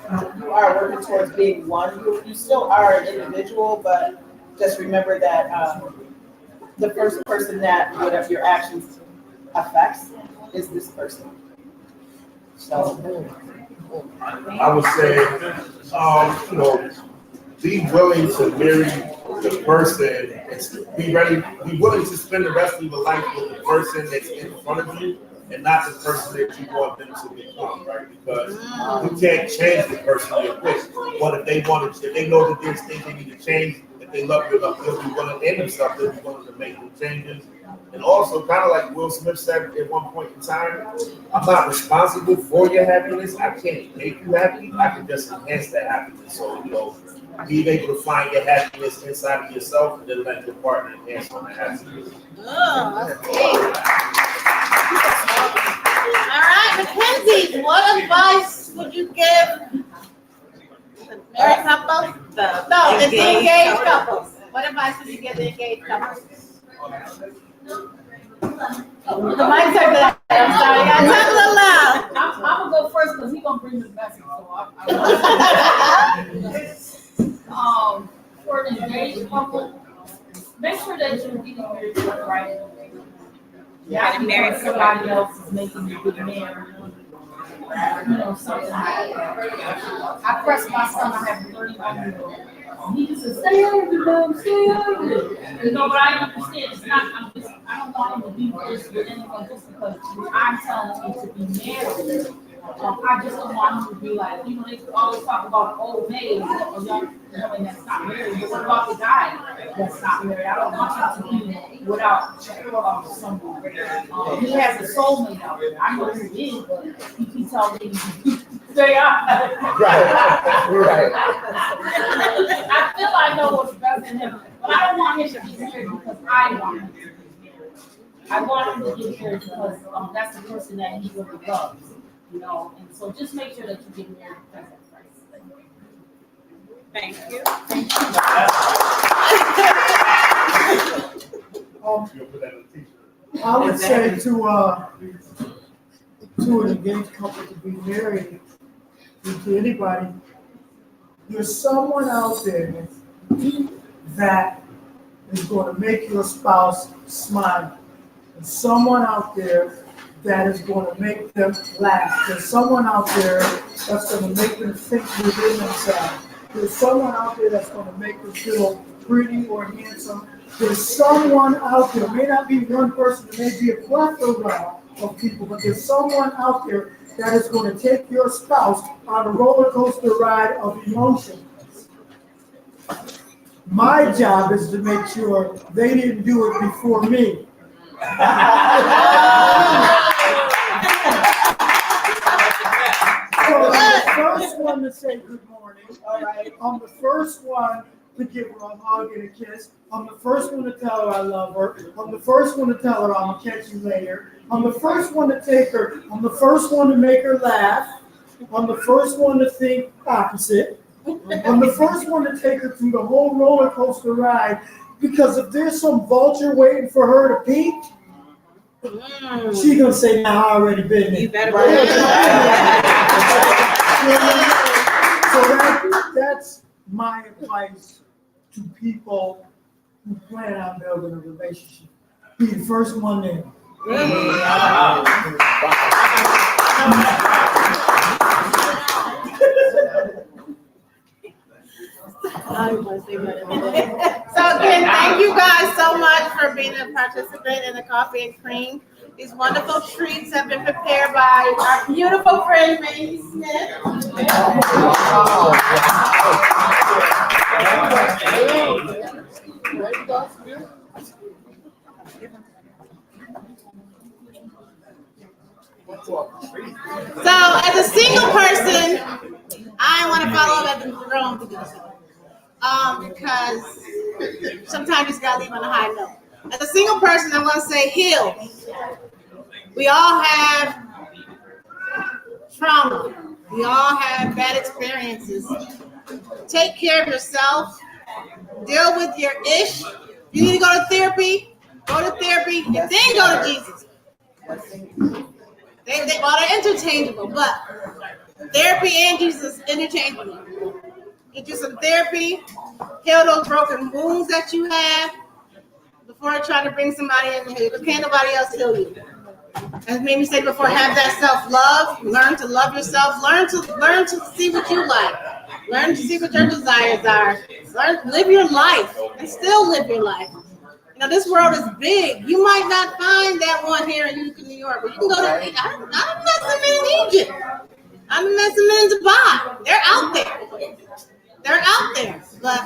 working towards being one. You still are an individual, but just remember that the first person that whatever your actions affects is this person. So I would say, be willing to marry the person and be willing to spend the rest of your life with the person that's in front of you and not the person that you want them to become, right? Because you can't change the person you're with. But if they know that there's things they need to change, if they love you enough, they'll be willing, and themselves, they'll be willing to make the changes. And also, kind of like Will Smith said at one point in time, I'm not responsible for your happiness. I can't make you happy. I can just enhance that happiness. So, being able to find your happiness inside of yourself and then let your partner enhance on that happiness. Oh, that's great. All right, Mackenzie, what advice would you give the married couple? No, it's the engaged couples. What advice would you give the engaged couples? The mics are dead. I'm sorry, I talk a little loud. I'm gonna go first because he's gonna bring the message. So for an engaged couple, make sure that you're getting married to the right. Yeah, married somebody else is making you get married. Something like that. I pressed my son. I have a 31-year-old. He just said, "Stay over, stay over." But I understand it's not. I don't want him to be this with anyone just because I'm telling him to be married. I just don't want him to be like, they always talk about old maids or young women that's not married. But what about the guy that's not married? I don't want him to be without someone. He has a soulmate out there. I know who he is, but he keeps telling me stay out. Right. I feel I know what's best in him, but I don't want him to get married because I want him to get married. I want him to get married because that's the person that he really loves. And so just make sure that you get married because of Christ. Thank you. I would say to an engaged couple to be married, to anybody, there's someone out there that is going to make your spouse smile. There's someone out there that is going to make them laugh. There's someone out there that's going to make them think within themselves. There's someone out there that's going to make them feel pretty or handsome. There's someone out there, may not be one person, it may be a plethora of people, but there's someone out there that is going to take your spouse on a roller coaster ride of emotions. My job is to make sure they didn't do it before me. So I'm the first one to say good morning. All right. I'm the first one to give her a hug and a kiss. I'm the first one to tell her I love her. I'm the first one to tell her I'm gonna catch you later. I'm the first one to take her. I'm the first one to make her laugh. I'm the first one to think opposite. I'm the first one to take her through the whole roller coaster ride, because if there's some vulture waiting for her to peek, she's gonna say, "Nah, I already been there." You better So that's my advice to people who plan on building a relationship. Be the first one there. So again, thank you guys so much for being a participant in the Coffee and Cream. These wonderful treats have been prepared by our beautiful friend, Maggie Smith. So as a single person, I want to follow up at the throne to do so. Because sometimes you just gotta leave on a high note. As a single person, I'm gonna say heal. We all have trauma. We all have bad experiences. Take care of yourself. Deal with your ish. You need to go to therapy. Go to therapy, and then go to Jesus. They're interchangeable, but therapy and Jesus interchangeable. Get you some therapy. Heal those broken wounds that you have before trying to bring somebody in here. Because can't nobody else heal you. As Mimi said before, have that self-love. Learn to love yourself. Learn to see what you like. Learn to see what your desires are. Live your life and still live your life. You know, this world is big. You might not find that one here in Utica, New York, but you can go to, I met some in Egypt. I met some in Dubai. They're out there. They're out there. But,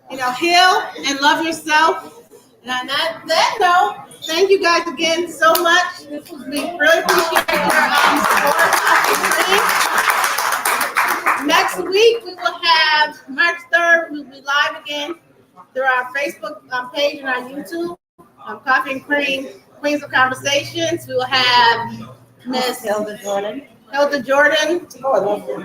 you know, heal and love yourself. And on that note, thank you guys again so much. We really appreciate your support. Next week, we will have March 3rd. We'll be live again through our Facebook page and our YouTube. Coffee and Cream, Queens of Conversations. We will have Miss Hilda Jordan. Oh, I love her.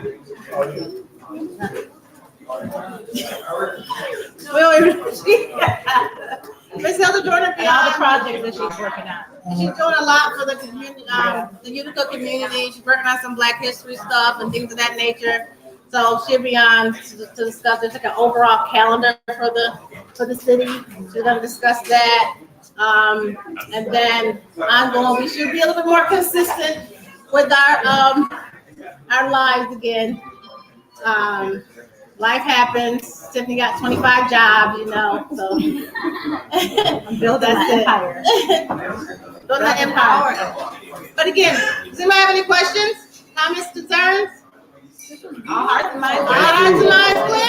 Miss Hilda Jordan, And all the projects that she's working on. she's doing a lot for the community, the Utica community. She's working on some Black history stuff and things of that nature. So she'll be on to discuss. There's like an overall calendar for the city. We're going to discuss that. And then ongoing, we should be a little bit more consistent with our lives again. Life happens. Tiffany got 25 jobs, you know. So Building an empire. Building an empire. But again, does anybody have any questions, comments, concerns? All hearts and minds. All hearts and minds clear.